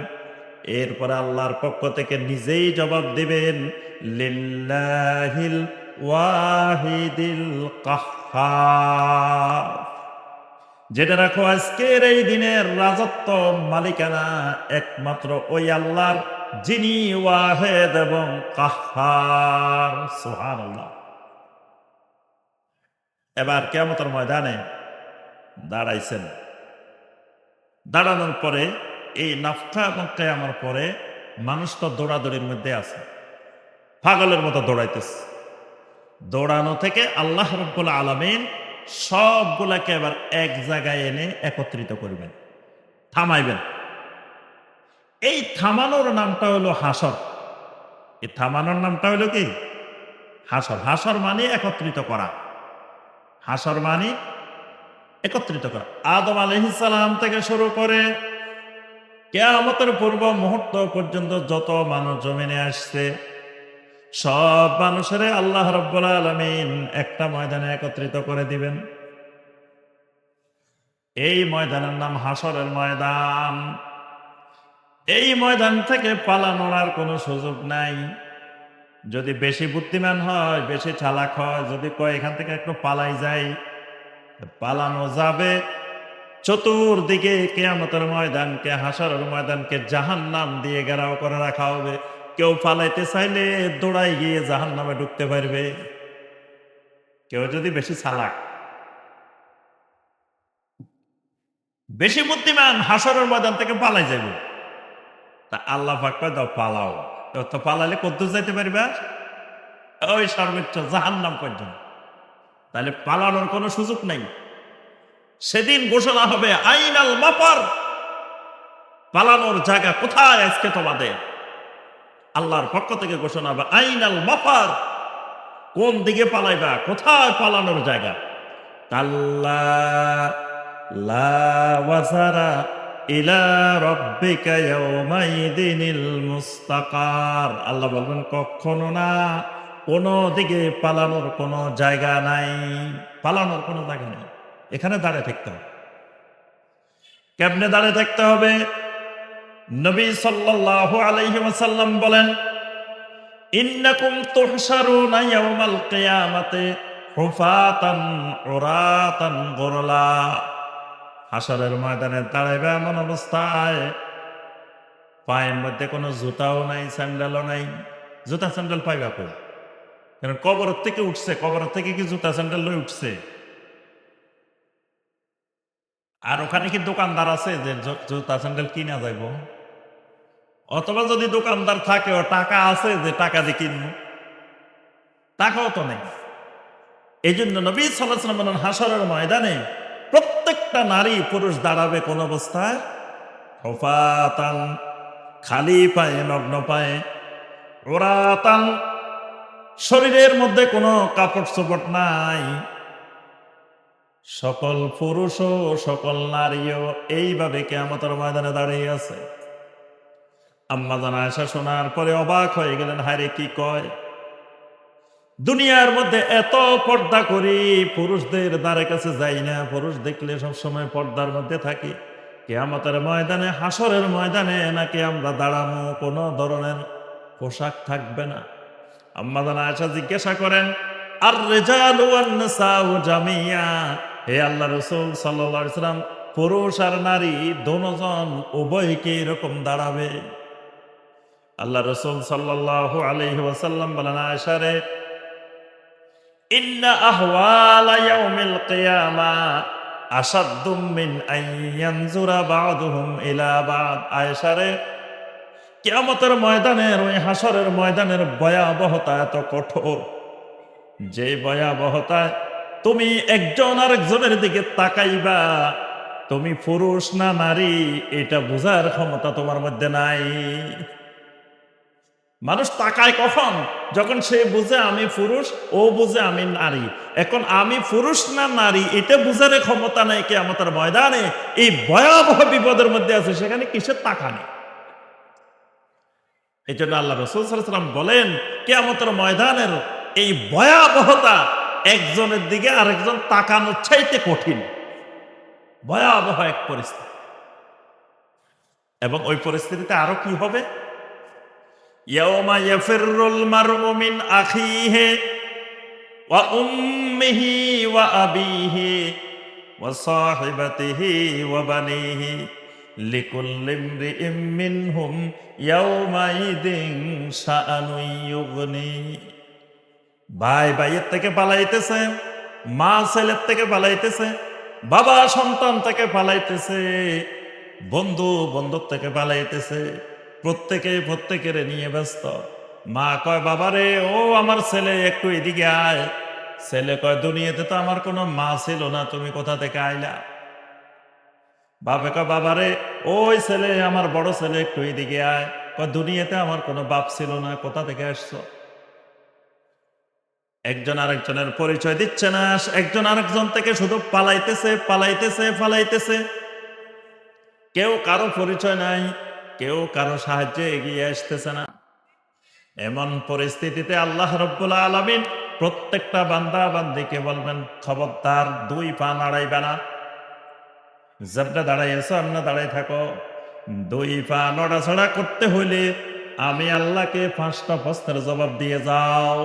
এরপরে আল্লাহর পক্ষ থেকে নিজেই জবাব দিবেন, লিল্লাহিল ওয়াহিদিল কাহ্হার। যেটা রাখো, আজকের এই দিনের রাজত্ব, মালিকানা একমাত্র ওই আল্লাহর, যিনি ওয়াহেদ এবং কাহ্হার। সুবহানাল্লাহ। এবার কিয়ামতের ময়দানে দাঁড়াইছেন, দাঁড়ানোর পরে এই নাফখা এবং কিয়ামতের পরে মানুষ তো দৌড়াদৌড়ির মধ্যে আছে, পাগলের মতো দৌড়াইতেছে। দৌড়ানো থেকে আল্লাহ রাব্বুল আলামিন সবগুলাকে এবার এক জায়গায় এনে একত্রিত করবেন, থামাইবেন। এই থামানোর নামটা হলো হাসর। এই থামানোর নামটা হলো কি? হাসর, হাসর মানে একত্রিত করা, হাসর মানে একত্রিত করা। আদম আলাইহিস সালাম থেকে শুরু করে কিয়ামতের পূর্ব মুহূর্ত পর্যন্ত যত মানুষ জমিনে আসছে, সব মানুষের আল্লাহ রাব্বুল আলামিন একটা ময়দানে একত্রিত করে দিবেন। এই ময়দানের নাম হাসরের ময়দান। এই ময়দান থেকে পালানোর আর কোনো সুযোগ নাই। যদি বেশি বুদ্ধিমান হয়, বেশি চালাক হয়, যদি কয় এখান থেকে একটু পালাই যায়, পালানো যাবে। চতুর্দিকে কিয়ামতের ময়দানকে, হাসরের ময়দানকে জাহান্নাম দিয়ে ঘেরাও করে রাখা হবে। কেউ পালাইতে চাইলে দৌড়াই গিয়ে জাহান্নামে ঢুকতে পারবে। কেউ যদি বেশি চালাক, বেশি বুদ্ধিমান, হাসরের ময়দান থেকে পালাই যাবে। তা আল্লাহ পাক কয় দাও পালাও। তো পালালে কদ্দূর যাইতে পারবা? ওই সর্বোচ্চ জাহান্নাম পর্যন্ত। তাহলে পালানোর কোনো সুযোগ নাই। সেদিন ঘোষণা হবে আইনাল মাফার, পালানোর জায়গা কোথায় আজকে তোমাদের? আল্লাহর পক্ষ থেকে ঘোষণা হবে আইনাল মাফার, কোন দিকে পালাইবা, কোথায় পালানোর জায়গা? কাল্লা লা ওয়াজারা ইলা রাব্বিকা ইয়াউমাইদিনিল মুস্তাকার। আল্লাহ বলবেন কখনো না, কোন দিকে পালানোর কোনো জায়গা নাই, পালানোর কোনো জায়গা নেই। এখানে দাঁড়িয়ে থাকতে হবে। কেমনে দাঁড়িয়ে থাকতে হবে? নবী সাল্লাল্লাহু আলাইহি ওয়াসাল্লাম বলেন, ইন্নাকুম তুহশারুনা ইয়াউমাল কিয়ামাতি হুফাতান উরাতান গুরলা। হাসরের ময়দানে দাঁড়াইবে এমন অবস্থায় পায়ের মধ্যে কোনো জুতাও নাই, স্যান্ডেলও নাই। জুতা স্যান্ডেল পাইবা কই? কারণ কবর থেকে উঠছে, কবর থেকে কি জুতা স্যান্ডেল লই উঠছে? আর ওখানে কি দোকানদার আছে যে জুতা স্যান্ডেল কিনা যাইব? অথবা যদি দোকানদার থাকে, ও টাকা আছে যে টাকা দিয়ে কিনবো? টাকাও তো নেই। এই জন্য নবী সাল্লাল্লাহু আলাইহি ওয়াসাল্লাম বলেন হাসরের ময়দানে প্রত্যেকটা নারী পুরুষ দাঁড়াবে কোন অবস্থায়? হুফাতান, খালি পায়ে, নগ্ন পায়ে, উরাতান, শরীরের মধ্যে কোনো কাপড় চোপড় নাই। সকল পুরুষও সকল নারীও এইভাবে কিয়ামতের ময়দানে দাঁড়িয়ে আছে। আম্মা জান আয়েশা শোনার পরে অবাক হয়ে গেলেন, হায়রে কি কয়! দুনিয়ার মধ্যে এত পর্দা করি, পুরুষদের দ্বারে কাছে যাই না, পুরুষ দেখলে সবসময় পর্দার মধ্যে থাকি। কিয়ামতের ময়দানে, হাসরের ময়দানে নাকি আমরা দাঁড়ানো, কোনো ধরনের পোশাক থাকবে না। আম্মা জান আয়েশা জিজ্ঞাসা করেন, আর রিজালু ওয়ান নিসাউ জামিয়া, হে আল্লাহ রাসূল সাল্লাল্লাহু আলাইহি ওয়াসাল্লাম, পুরুষ আর নারী দোনোজন উভয়কে এরকম দাঁড়াবে? আল্লাহ রাসূল সাল্লাল্লাহু আলাইহি ওয়াসাল্লাম বলেন, আয়েশা রে, ইন্না আহওয়ালা ইয়াউমিল কিয়ামা আশাদ্দু মিন আন ইয়ানজুরা বা'দুহুম ইলা বা'দ। আয়েশা রে, কিয়ামতের ময়দানের, ওই হাসরের ময়দানের ভয়াবহতা এত কঠোর, যে ভয়াবহতায় তুমি একজন আরেকজনের দিকে তাকাইবা, তুমি পুরুষ না নারী এটা বোঝার ক্ষমতা তোমার মধ্যে নাই। মানুষ তাকায় কখন? যখন সে বুঝে আমি পুরুষ, ও বুঝে আমি নারী। এখন আমি পুরুষ না নারী এটা বুঝার ক্ষমতা নাই কিয়ামতের ময়দানে। এই ভয়াবহ বিপদের মধ্যে আছে, সেখানে কিসের তাকানি? এই জন্য আল্লাহ রাসূল সাল্লাল্লাহু আলাইহি ওয়াসাল্লাম বলেন, কিয়ামতের ময়দানের এই ভয়াবহতা একজনের দিকে আরেকজন তাকানোর চাইতে কঠিন, ভয়াবহ এক পরিস্থিতি। এবং ওই পরিস্থিতিতে আরো কি হবে? ইয়াউমা ইয়াফিরুল মারউ মিন আখিহি ওয়া উম্মিহি ওয়া আবিহি ওয়া সাহিবাতিহি ওয়া বানিহি লিকুল্লি ইমরিইম মিনহুম ইয়াউমাইদিন শাআনুন ইউগনি। ভাই ভাইয়ের থেকে পালাইতেছে, মা ছেলের থেকে পালাইতেছে, বাবা সন্তান থেকে পালাইতেছে, বন্ধু বন্ধুর থেকে পালাইতেছে, প্রত্যেকে প্রত্যেকের নিয়ে ব্যস্ত। মা কয় বাবারে, ও আমার ছেলে একটু এদিকে আয়। ছেলে কয় দুনিয়াতে তো আমার কোনো মা ছিল না, তুমি কোথা থেকে আইলা? বাপে কয় বাবারে, ওই ছেলে আমার বড় ছেলে একটু এদিকে আয়। কয় দুনিয়াতে আমার কোনো বাপ ছিল না, কোথা থেকে আসছো? একজন আরেকজনের পরিচয় দিচ্ছে না, একজন আরেকজন থেকে শুধু পালাইতেছে পালাইতেছে পালাইতেছে। কেউ কারো পরিচয় নাই, কেউ কারো সাহায্যে এগিয়ে আসতেছে না। এমন পরিস্থিতিতে আল্লাহ রাব্বুল আলামিন প্রত্যেকটা বান্দা বান্দিকে বলবেন, খবরদার দুই পা নাড়াইবে না। যেমনে দাঁড়াইছো এমনে দাঁড়াই থাকো। দুই পা নড়াচড়া করতে হইলে আমি আল্লাহকে 5টা প্রশ্নের জবাব দিয়ে যাও।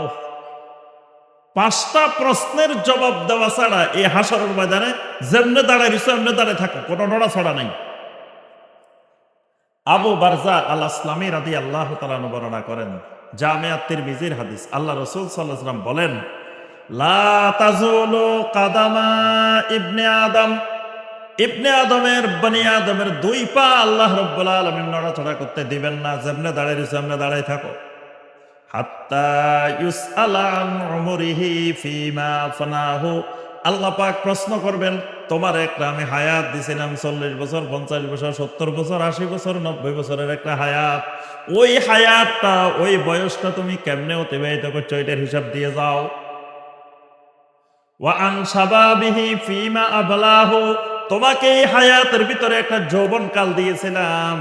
5টা প্রশ্নের জবাব দেওয়া ছাড়া এই হাসরের ময়দানে যেমনে দাঁড়াইছো এমনে দাঁড়াই থাকো, কোনো নড়াচড়া নাই। আবু বারজা আল আসলামী রাদিয়াল্লাহু তাআলা বর্ণনা করেন, জামিআত তিরমিজির হাদিস, আল্লাহ রাসূল সাল্লাল্লাহু আলাইহি ওয়াসাল্লাম বলেন, লা তাজুলু কাদামা ইবনে আদম, ইবনে আদমের বনি আদমের দুই পা আল্লাহ রাব্বুল আলামিন নড়াচড়া করতে দিবেন না, যেমনে দাঁড়াইছো এমনে দাঁড়াই থাকো। হাত্তা ইউসআলা আন উমরিহি ফিমা ফানাহু, আল্লাহ পাক প্রশ্ন করবেন, তোমার একটা আমি হায়াত দিছিলাম 40 বছর 50 বছর 70 বছর 80 বছর 90 বছরের একটা হায়াত, ওই হায়াতটা ওই বয়সটা তুমি কেমনে অতিবাহিত করছো এটার হিসাব দিয়ে যাও। ওয়া আন শাবাবিহি ফিমা আবলাহু, তোমাকে এই হায়াতের ভিতরে একটা যৌবন কাল দিয়েছিলাম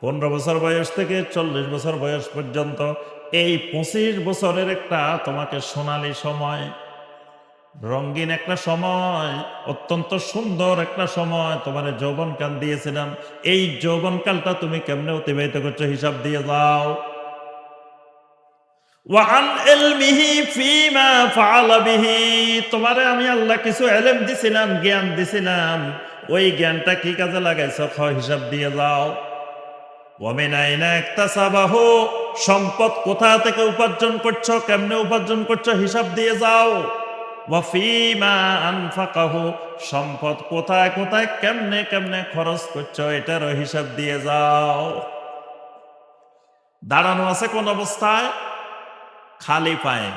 15 বছর বয়স থেকে 40 বছর বয়স পর্যন্ত, এই 25 বছরের একটা তোমাকে সোনালী সময়, রঙিন একটা সময়, অত্যন্ত সুন্দর একটা সময় তোমার যৌবনকাল দিয়েছিলাম, এই যৌবনকালটা তুমি কেমনে অতিবাহিত করছো হিসাব দিয়ে যাও। ওয়া আন ইলমিহি ফিমা ফাআলা বিহি, তোমারে আমি আল্লাহ কিছু ইলম দিছিলাম, জ্ঞান দিছিলাম, ওই জ্ঞানটা কি কাজে লাগাইছো হিসাব দিয়ে যাও। ওয়া মিন আইনা ইকতাসাবাহু, সম্পদ কোথা থেকে উপার্জন করছো, কেমনে উপার্জন করছো হিসাব দিয়ে যাও। ওয়া ফিমা আনফাকাহু, সম্পদ কোথায় কোথায় কেমনে কেমনে খরচ করছো এটারও হিসাব দিয়ে যাও। দাঁড়ানো আছে কোন অবস্থায়? খালি পায়ে।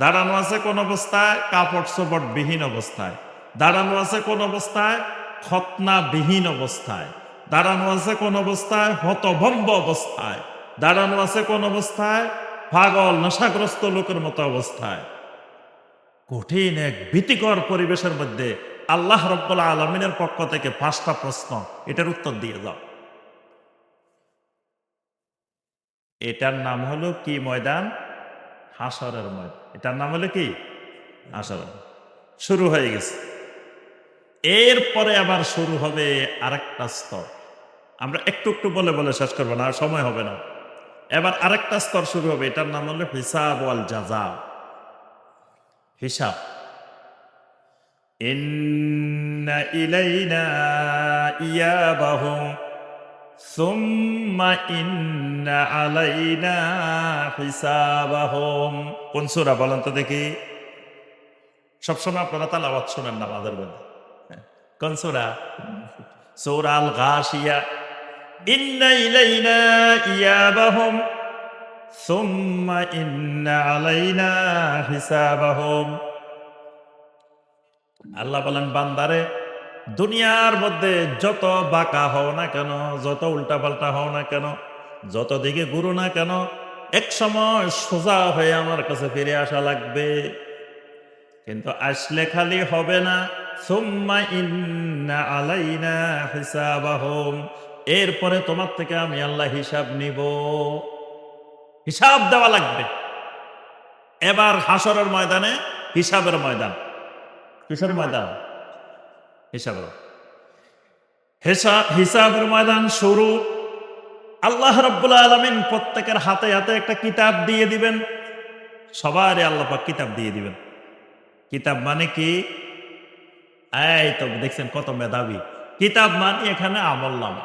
দাঁড়ানো আছে কোন অবস্থায়? কাপড় চোপড় বিহীন অবস্থায়। দাঁড়ানো আছে কোন অবস্থায়? খতনা বিহীন অবস্থায়। দাঁড়ানো আছে কোন অবস্থায়? হতভম্ব অবস্থায়। দাঁড়ানো আছে কোন অবস্থায়? পাগল নেশাগ্রস্ত লোকের মতো অবস্থায়। কঠিন এক ভীতিকর পরিবেশের মধ্যে আল্লাহ রাব্বুল আলামিনের পক্ষ থেকে 5টা প্রশ্ন, এটার উত্তর দিয়ে যাও। এটার নাম হলো কি ময়দান? হাসরের ময়দান। এটার নাম হলো কি? হাসরের। শুরু হয়ে গেছে। এরপরে আবার শুরু হবে আরেকটা স্তর। আমরা একটু একটু বলে বলে শেষ করবো না, আর সময় হবে না। এবার আরেকটা স্তর শুরু হবে, এটার নাম হলো হিসাব ওয়াল জাযা। হিসাব। ইন্না ইলাইনা ইয়াবাহুম সুম্মা ইন্না আলাইনা হিসাবাহুম। কোন সূরা বলেন তো দেখি? সবসময় আপনারা তেলাওয়াত শোনেন নামাজের মধ্যে। কোন সূরা? সূরা আল গাশিয়া। ইন্না ইলাইনা ইয়াবাহুম সুম্মা ইন্না আলাইনা হিসাবাহুম। আল্লাহ বলেন, বান্দারে দুনিয়ার মধ্যে যত বাঁকা হও না কেন, যত উল্টাপাল্টা হও না কেন, যত দিকে ঘুরো না কেন, এক সময় সোজা হয়ে আমার কাছে ফিরে আসা লাগবে। কিন্তু আসলে খালি হবে না, সুম্মা ইন্না আলাইনা হিসাবাহুম, এরপরে তোমার থেকে আমি আল্লাহ হিসাব নিব। হিসাব দেওয়া লাগবে। এবার হাসরের ময়দানে হিসাবের ময়দান। কিসের ময়দান? হিসাবের। হিসাবের ময়দান শুরু। আল্লাহ রাব্বুল আলামিন প্রত্যেকের হাতে হাতে একটা কিতাব দিয়ে দিবেন। সবারই আল্লাহ পাক কিতাব দিয়ে দিবেন। কিতাব মানে কি? এই তো দেখছেন কত মেধাবী। কিতাব মানে এখানে আমলনামা।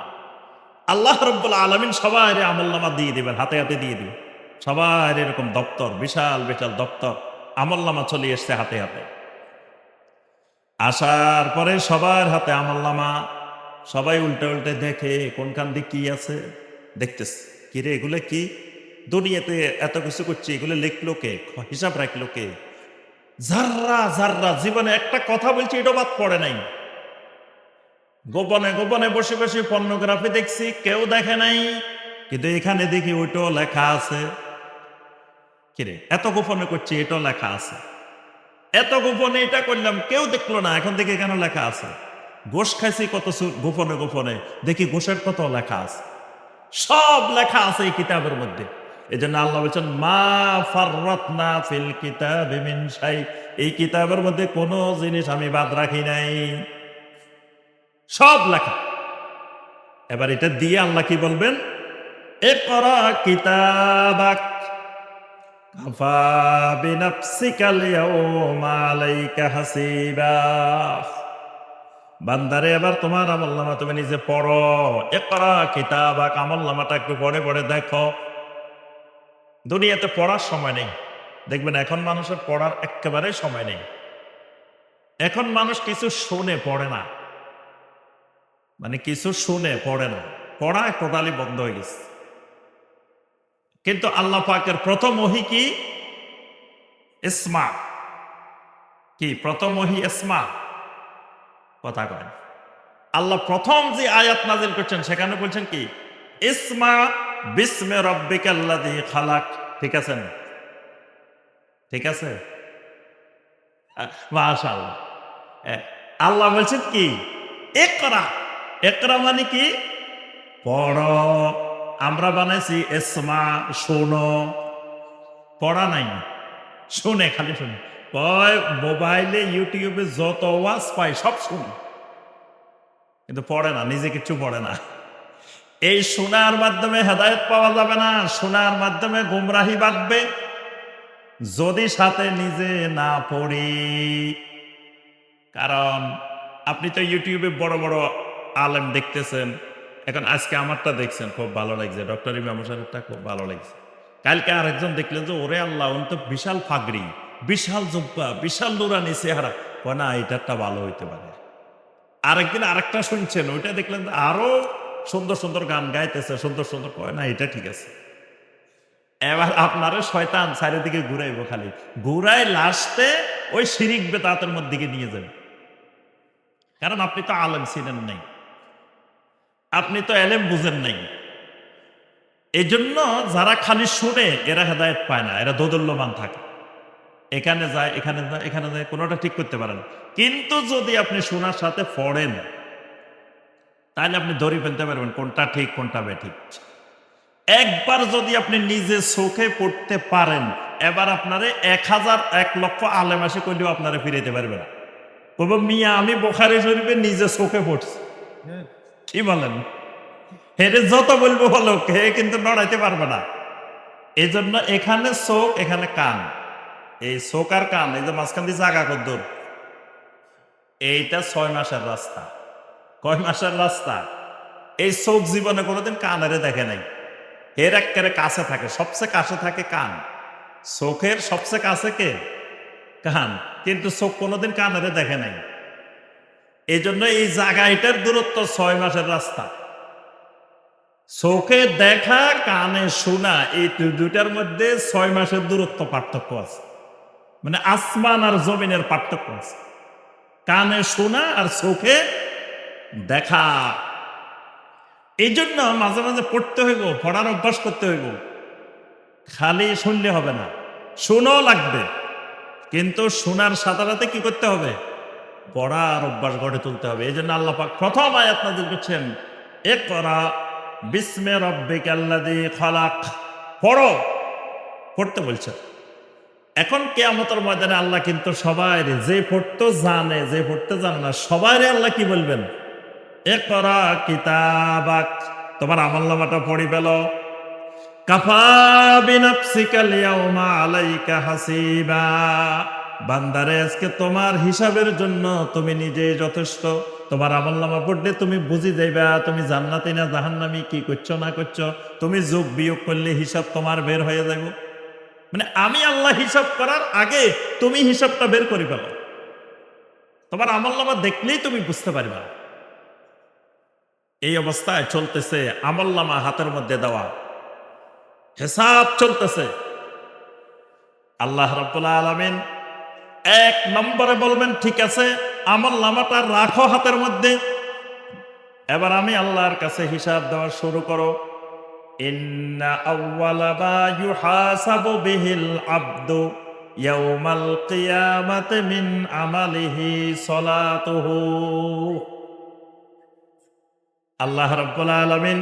আল্লাহ রাব্বুল আলামিন সবারই আমলনামা দিয়ে দিবেন, হাতে হাতে দিয়ে দিবেন। সবার এরকম দপ্তর, বিশাল বিশাল দপ্তর, আমলনামা চলে এসছে হাতে হাতে। আসার পরে সবার হাতে আমলনামা, সবাই উল্টে উল্টে দেখে কোনখান দিয়ে কি আছে, দেখতেছে কিরে এগুলো কি? দুনিয়াতে এত কিছু করছি, এগুলো লিখলো কে? হিসাব রাখলো কে? যাররা যাররা জীবনে একটা কথা বলছি এটা বাদ পড়ে নাই। গোপনে গোপনে বসে বসে পর্নোগ্রাফি দেখছি, কেউ দেখে নাই, কিন্তু এখানে দেখি ওইটাও লেখা আছে। কিরে এত গোপনে করছি, এটাও লেখা আছে। এত গোপনে এটা করলাম, কেউ দেখলো না, এখন থেকে কেন লেখা আছে? গোশ খাইছি কত গোপনে গোপনে, দেখি গোশের কত লেখা আছে। সব লেখা আছে এই কিতাবের মধ্যে। এই জন্য আল্লাহ বলছেন মা ফাররাতনা ফিল কিতাবি মিন শাই, এই কিতাবের মধ্যে কোনো জিনিস আমি বাদ রাখি নাই, সব লেখা। এবার এটা দিয়ে আল্লাহ কি বলবেন? ইকরা কিতাবাক কাফা বিনাফসিকাল ইয়াউমা আলাইকা হাসিবা। বান্দারে এবার তোমার আমলনামা তুমি নিজে পড়ো। ইকরা কিতাবাক, আমলনামাটা একটু পড়ে পড়ে দেখো। দুনিয়াতে পড়ার সময় নেই, দেখবেন এখন মানুষের পড়ার একেবারে সময় নেই। এখন মানুষ কিছু শুনে পড়ে না, মানে কিছু শুনে পড়ে না, পড়া টোটালি বন্ধ হয়ে গেছে। কিন্তু আল্লাহ পাকের প্রথম ওহী কি? ইসমা। কি প্রথম ওহী? ইসমা। কথা কয় আল্লাহ প্রথম যে আয়াত নাজিল করছেন সেখানে বলছেন কি? ইসমা বিসমে রব্বিকাল্লাযী খালাক। ঠিক আছে না? ঠিক আছে, মাশাআল্লাহ। আল্লাহ বলছেন কি? ইকরা। ইকরা মানে কি? পড়ো। আমরা বানাইছি ইসমা, শোনো। পড়া নাই, শুনে, খালি শুনে। কয় মোবাইলে ইউটিউবে যত ওয়াজ পাই সব শুনে, কিন্তু পড়ে না, নিজে কিছু পড়ে না। এই শোনার মাধ্যমে হেদায়েত পাওয়া যাবে না, শোনার মাধ্যমে গুমরাহি বাড়বে যদি সাথে নিজে না পড়ি। কারণ আপনি তো ইউটিউবে বড় বড় আলেম দেখতেছেন, এখন আজকে আমারটা দেখছেন, খুব ভালো লাগছে, ডক্টর ইমাম হোসেনেরটা খুব ভালো লাগছে। কালকে আরেকজন দেখলেন যে ওরে আল্লাহ, উনি তো বিশাল ফাগড়ি, বিশাল জব্বা, বিশাল নুরানি চেহারা, কয় না এটারটা ভালো হইতে পারে। আরেকদিন আরেকটা শুনছেন, ওইটা দেখলেন আরো সুন্দর সুন্দর গান গাইতেছে, সুন্দর সুন্দর, কয় না এটা ঠিক আছে। এবার আপনারা শয়তান চারিদিকে ঘুরাইব, খালি ঘুরাই লাস্টে ওই শিরিক বেদাতের মধ্যে নিয়ে যাবে। কারণ আপনি তো আলেম ছিলেন নাই, আপনি তো এলেম বুঝেন নাই। এই জন্য যারা খালি শুনে এরা হেদায়েত পায় না, এরা দোদল্যমান থাকে, এখানে যায় এখানে যায় এখানে যায়, কোনোটা ঠিক করতে পারেন। কিন্তু যদি আপনি শোনার সাথে পড়েন তাহলে আপনি ধরে ফেলতে পারবেন কোনটা ঠিক কোনটা বেঠিক। একবার যদি আপনি নিজে চোখে পড়তে পারেন, এবার আপনারে 1000 1,00,000 আলেম আসে করলেও আপনারা ফিরাইতে পারবে না। বলবো মিয়া আমি বুখারী শরীফে নিজে চোখে পড়ছি, কি বলেন? হেরে যত বলবো বলো, হে কিন্তু নড়াইতে পারবে না। এই জন্য এখানে চোখ, এখানে কান, এই চোখ আর কান, এই যে মাঝখান দিয়ে জাগা কদ্দুর, এইটা 6 মাসের রাস্তা। কয় মাসের রাস্তা? এই চোখ জীবনে কোনোদিন কানেরে দেখে নাই, এর একেবারে কাছে থাকে, সবচেয়ে কাছে থাকে কান। চোখের সবচেয়ে কাছে কে? কান। কিন্তু চোখ কোনোদিন কানেরে দেখে নাই। এই জন্য এই জায়গাটার দূরত্ব 6 মাসের রাস্তা। চোখে দেখা কানে শোনা, এই দুটার মধ্যে 6 মাসের দূরত্ব পার্থক্য আছে, মানে আসমান আর জমিনের পার্থক্য আছে। কানে শোনা আর চোখে দেখা। এই জন্য মাঝে মাঝে পড়তে হইব, পড়ার অভ্যাস করতে হইব। খালি শুনলে হবে না, শুনো লাগবে, কিন্তু শোনার সাথে সাথে কি করতে হবে? পড়ার অভ্যাস গড়ে তুলতে হবে। এই জন্য আল্লাহ পাক প্রথম আয়াত নাযিল করছেন ইকরা বিসমে রব্বিকাল্লাযী খালাক। পড়ো, পড়তে বলছেন। এখন কিয়ামতের ময়দানে আল্লাহ কিন্তু সবাই, যে পড়তে জানে যে পড়তে জানে না, সবাই আল্লাহ কি বলবেন? ইকরা কিতাবাক, তোমার আমলনামাটা পড়ি ফেলো। কাফা বিনাফসিকাল ইয়াউমা আলাইকা হাসিবা। বান্দারে আজকে তোমার হিসাবের জন্য তুমি নিজেই যথেষ্ট। তোমার আমলনামা পড়লে তুমি বুঝি যাইবা তুমি জান্নাতি না জাহান্নামী, কি করছো না করছো। তুমি যোগ বিয়োগ করলে হিসাব তোমার বের হয়ে যাবে। মানে আমি আল্লাহ হিসাব করার আগে তুমি হিসাবটা বের করে ফেলো। তোমার আমলনামা দেখলেই তুমি বুঝতে পারবা। এই অবস্থায় চলতেছে আমলনামা হাতের মধ্যে দেওয়া, হিসাব চলতেছে। আল্লাহ রাব্বুল আলামিন 1 নম্বরে বলবেন ঠিক আছে আমলনামাটা রাখো হাতের মধ্যে, এবার আমি আল্লাহর কাছে হিসাব দেওয়া শুরু করো। ইন্না আউওয়ালা মা ইউহাসাবু বিহিল আবদু ইয়াউমাল কিয়ামাতি মিন আমালিহি সালাতুহু। আল্লাহ রাব্বুল আলামিন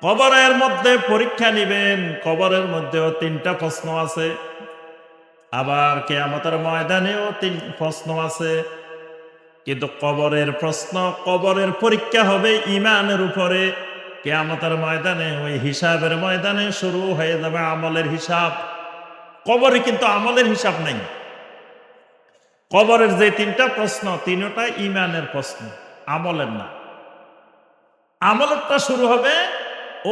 কবরের মধ্যে পরীক্ষা নিবেন। কবরের মধ্যেও 3টা প্রশ্ন আছে, আবার কিয়ামতের ময়দানেও 3 প্রশ্ন আছে। কিন্তু কবরের প্রশ্ন, কবরের পরীক্ষা হবে ঈমানের উপরে। কিয়ামতের ময়দানে, ওই হিসাবের ময়দানে শুরু হয়ে যাবে আমলের হিসাব। কবরে কিন্তু আমলের হিসাব নাই। কবরের যে 3টা প্রশ্ন, 3টা ঈমানের প্রশ্ন, আমলের না। আমলেরটা শুরু হবে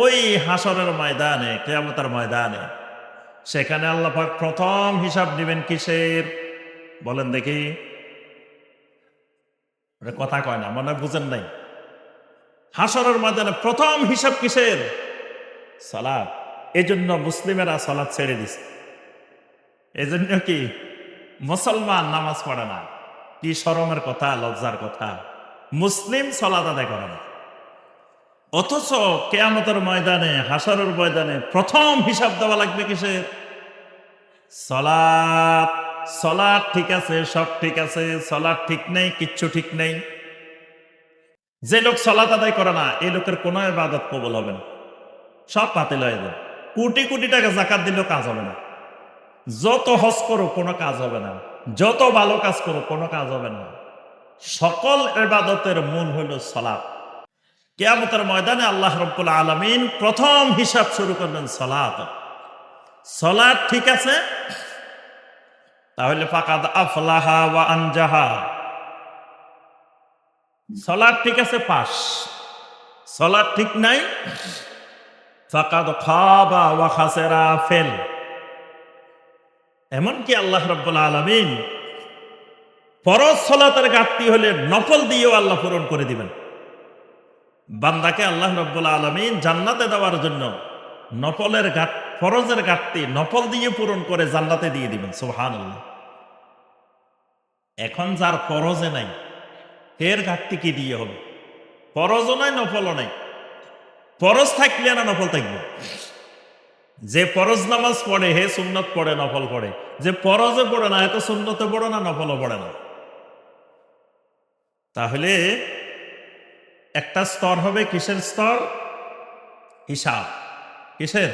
ওই হাসরের ময়দানে, কিয়ামতের ময়দানে। সেখানে আল্লাহ পাক প্রথম হিসাব নেবেন কিসের? বলেন দেখি। কথা কয় না, মনে বুঝেন নাই। হাসরের ময়দানে প্রথম হিসাব কিসের? সালাত। এজন্য মুসলিমেরা সালাত ছেড়ে দিছে। এজন্য কি মুসলমান নামাজ পড়ে না। কি শরমের কথা, লজ্জার কথা। মুসলিম সালাত আদায় করে না। অথচ কিয়ামতের ময়দানে, হাসরের ময়দানে প্রথম হিসাব দেওয়া লাগবে কিসের? সালাত। সালাত ঠিক আছে, সব ঠিক আছে। সালাত ঠিক নেই, কিচ্ছু ঠিক নেই। যে লোক সালাত আদায় করে না, এই লোকের কোনো ইবাদত কবুল হবে না, সব বাতিল হয়ে যাবে। কোটি কোটি টাকা যাকাত দিলেও কাজ হবে না। যত হজ করো কোনো কাজ হবে না, যত ভালো কাজ করো কোনো কাজ হবে না। সকল ইবাদতের মূল হইল সালাত। কিয়ামতের ময়দানে আল্লাহ রাব্বুল আলামিন প্রথম হিসাব শুরু করবেন সালাত। সালাত ঠিক আছে, তাহলে ফাকাদ আফলাহা ওয়া আনজাহা। সালাত ঠিক আছে, পাস। সালাত ঠিক নাই, ফাকাদ খাবা ওয়া খাসিরা, ফেল। এমনকি আল্লাহ রাব্বুল আলামিন ফরজ সালাতের ঘাটতি হলে নফল দিয়েও আল্লাহ পূরণ করে দিবেন। বান্দাকে আল্লাহ রাব্বুল আলামিন জান্নাতে দেওয়ার জন্য নফলের ফরজের ঘাটতি নফল দিয়ে পূরণ করে জান্নাতে দিয়ে দিবেন। সুবহানাল্লাহ। এখন যার ফরজে নাই, এর ঘাটতি কি দিয়ে হবে? ফরজও নাই, নফলও নাই। ফরজ থাকলে না নফল থাকবে? যে ফরজ নামাজ পড়ে হে সুন্নত পড়ে, নফল পড়ে। যে ফরজে পড়ে না, এত সুন্নতে পড়ে না, নফলও পড়ে না। তাহলে একটা স্তর হবে কিসের স্তর? হিসাব। কিসের?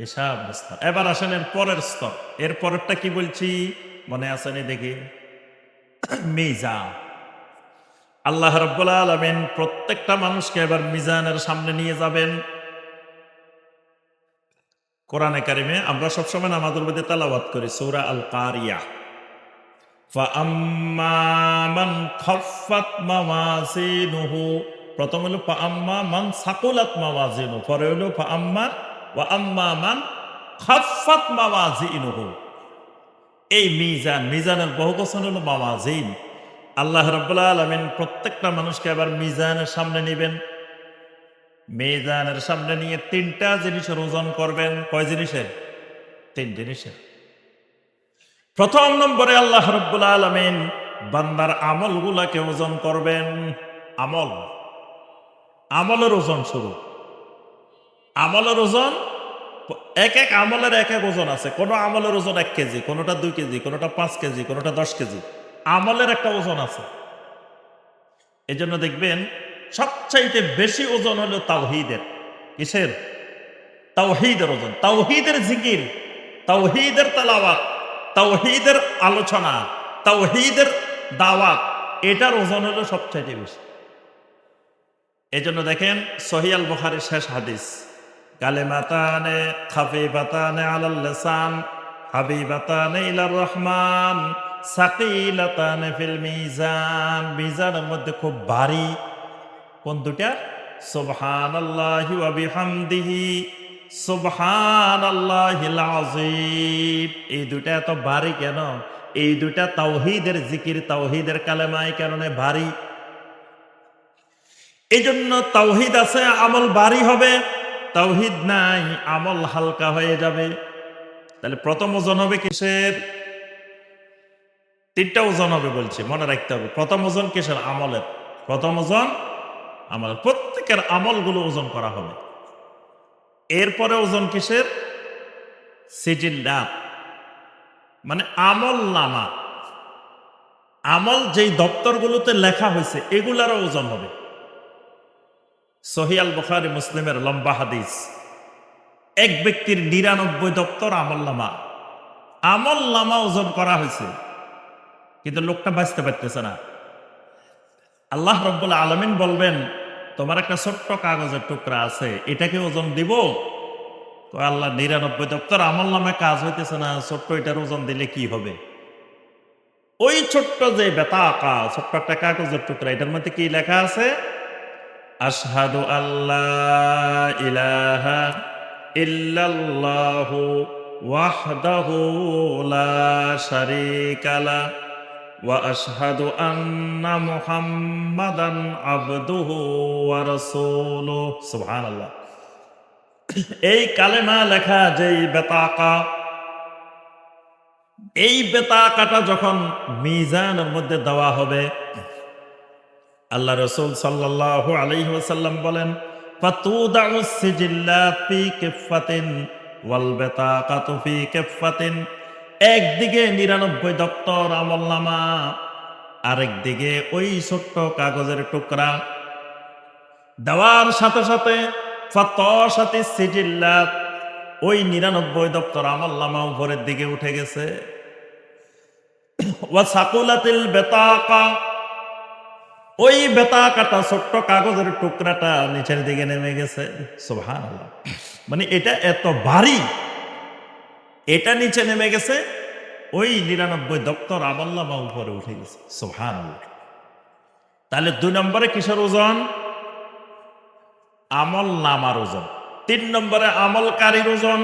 হিসাব স্তর। এবার আসেন এর পরের স্তর। এর পরেরটা কি বলছি মনে আসেনি দেখি? মিজান। আল্লাহ রাব্বুল আলামিন প্রত্যেকটা মানুষকে এবার মিজানের সামনে নিয়ে যাবেন। কোরআনে কারিমে আমরা সবসময় নামাজের মধ্যে তেলাওয়াত করি সূরা আল কারিয়া। ফাআম্মা মান খাফফাত মাওয়াজিনুহু। প্রথম হলো ফাআম্মা মান সাকুলাত মাওয়াজিনুহু, পরে হলো ফাআম্মা ওয়া আম্মা মান খাফফাত মাওয়াজিনুহু। এই মিজান, মিজানের বহুবচন হলো মাওয়াজিন। আল্লাহ রাব্বুল আলামিন প্রত্যেকটা মানুষকে এবার মিজানের সামনে নেবেন। মিজানের সামনে নিয়ে 3টা জিনিসের ওজন করবেন। কয় জিনিসের? 3 জিনিসের। প্রথম নম্বরে আল্লাহ রাব্বুল আলামিন বান্দার আমলগুলাকে ওজন করবেন। আমল, আমলের ওজন শুরু। আমলের ওজন, এক এক আমলের এক এক ওজন আছে। কোন আমলের ওজন 1 কেজি, কোনটা 2 কেজি, কোনটা 5 কেজি, কোনটা 10 কেজি। আমলের একটা ওজন আছে। এজন্য দেখবেন সবচাইতে বেশি ওজন হলো তাওহীদের। কিসের? তাওহীদের ওজন। তাওহীদের জিকির, তাওহীদের তেলাওয়াত, তাওহীদের আলোচনা, তাওহীদের দাওয়াত, এটার ওজন হলো সবচাইতে বেশি। এজন্য দেখেন সহিহ আল বুখারীর শেষ হাদিস, কালিমাতানে খাফিফাতানে আলাল লিসান হাবিবাতানে ইলার রহমান সাকিলাতানে ফিল মিজান। মিজানের মধ্যে খুব ভারী কোন দুটা? সুবহানাল্লাহি ওয়া বিহামদিহি সুবহানাল্লাহিল আযীম। এই দুটা এত ভারী কেন? এই দুটা তাওহীদের জিকির, তাওহীদের কালেমায় কারণে ভারী। এই জন্য তাওহীদ আছে আমল ভারী হবে, তাওহীদ নাই আমল হালকা হয়ে যাবে। তাহলে প্রথম ওজন হবে কিসের? 3টা ওজন হবে বলছি, মনে রাখতে হবে। প্রথম ওজন কিসের? আমলের। প্রথম ওজন আমল। প্রত্যেকের আমলগুলো ওজন করা হবে। এরপরে ওজন কিসের? সিজিল্লাত, মানে আমল নামা, আমল যেই দপ্তরগুলোতে লেখা হয়েছে এগুলারও ওজন হবে। সহিহ আল বুখারী মুসলিমের লম্বা হাদিস, এক ব্যক্তির 99 দপ্তর আমল নামা ওজন করা হয়েছে, কিন্তু লোকটা বাঁচতে পারতেছে না। আল্লাহ রাব্বুল আলামিন বলবেন, তোমার একটা ছোট্ট কাগজের টুকরা আছে, এটাকে ওজন দিব? তো আল্লাহ, 99 দপ্তর আমল নামে কাজ হইতেছে না, ছোট্ট এটার ওজন দিলে কি হবে? ওই ছোট্ট যে বেতাকা, ছোট্ট একটা কাগজের টুকরা, এটার মধ্যে কি লেখা আছে? আশহাদু আল্লাহ ইলাহা ইল্লাল্লাহু ওয়াহদাহু লা শারীকা লা ওয়া আশহাদু আন্না মুহাম্মাদান আবদুহু ওয়া রাসূলুহু। সুবহানাল্লাহ। এই কালেমা লেখা যেই বেতাকা, এই বেতাকাটা যখন মিজানের মধ্যে দেওয়া হবে, আল্লাহ রাসূল সাল্লাল্লাহু আলাইহি ওয়াসাল্লাম বলেন, ফাতুদাউ সিজিল্লাত ফি কিফাতিন ওয়াল বাতাকাতু ফি কিফাতিন। একদিকে 99 দপ্তর আমলনামা, আরেক দিকে ওই ছোট্ট কাগজের টুকরা দেওয়ার সাথে সাথে ফাতাশাতিস সিজিল্লাত, ওই 99 দপ্তর আমলনামা উপরের দিকে উঠে গেছে। ওয়া সাকুলাতিল বাতাকা, ওই বেতাকাটা ছোট্ট কাগজের টুকরাটা নিচের দিকে নেমে গেছে। সুবহানাল্লাহ। মানে এটা এত ভারী, এটা নিচে নেমে গেছে, ওই 99 দপ্তর আমলনামা উপরে উঠে গেছে। সুবহানাল্লাহ। তাহলে 2 নম্বরে কিসের ওজন? আমল নামার ওজন। 3 নম্বরে আমলকারীর ওজন,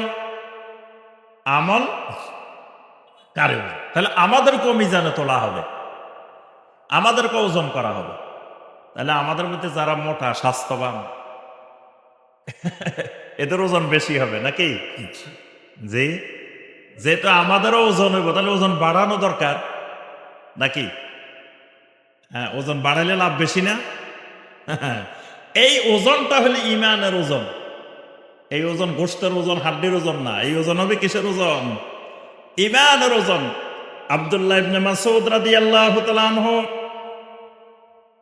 আমলকারীর ওজন। তাহলে আমাদেরকেও মিজানে তোলা হবে, আমাদেরকে ওজন করা হবে। তাহলে আমাদের মধ্যে যারা মোটা স্বাস্থ্যবান, এদের ওজন বেশি হবে নাকি? জি, যেটা আমাদেরও ওজন হইব, তাহলে ওজন বাড়ানো দরকার নাকি? হ্যাঁ, ওজন বাড়াইলে লাভ বেশি না? এই ওজনটা হলে ইমানের ওজন। এই ওজন গোশতের ওজন, হাড্ডির ওজন না। এই ওজন হবে কিসের ওজন? ইমানের ওজন। আব্দুল্লাহ ইবনে মাসউদ রাদিয়াল্লাহু তাআলা আনহু,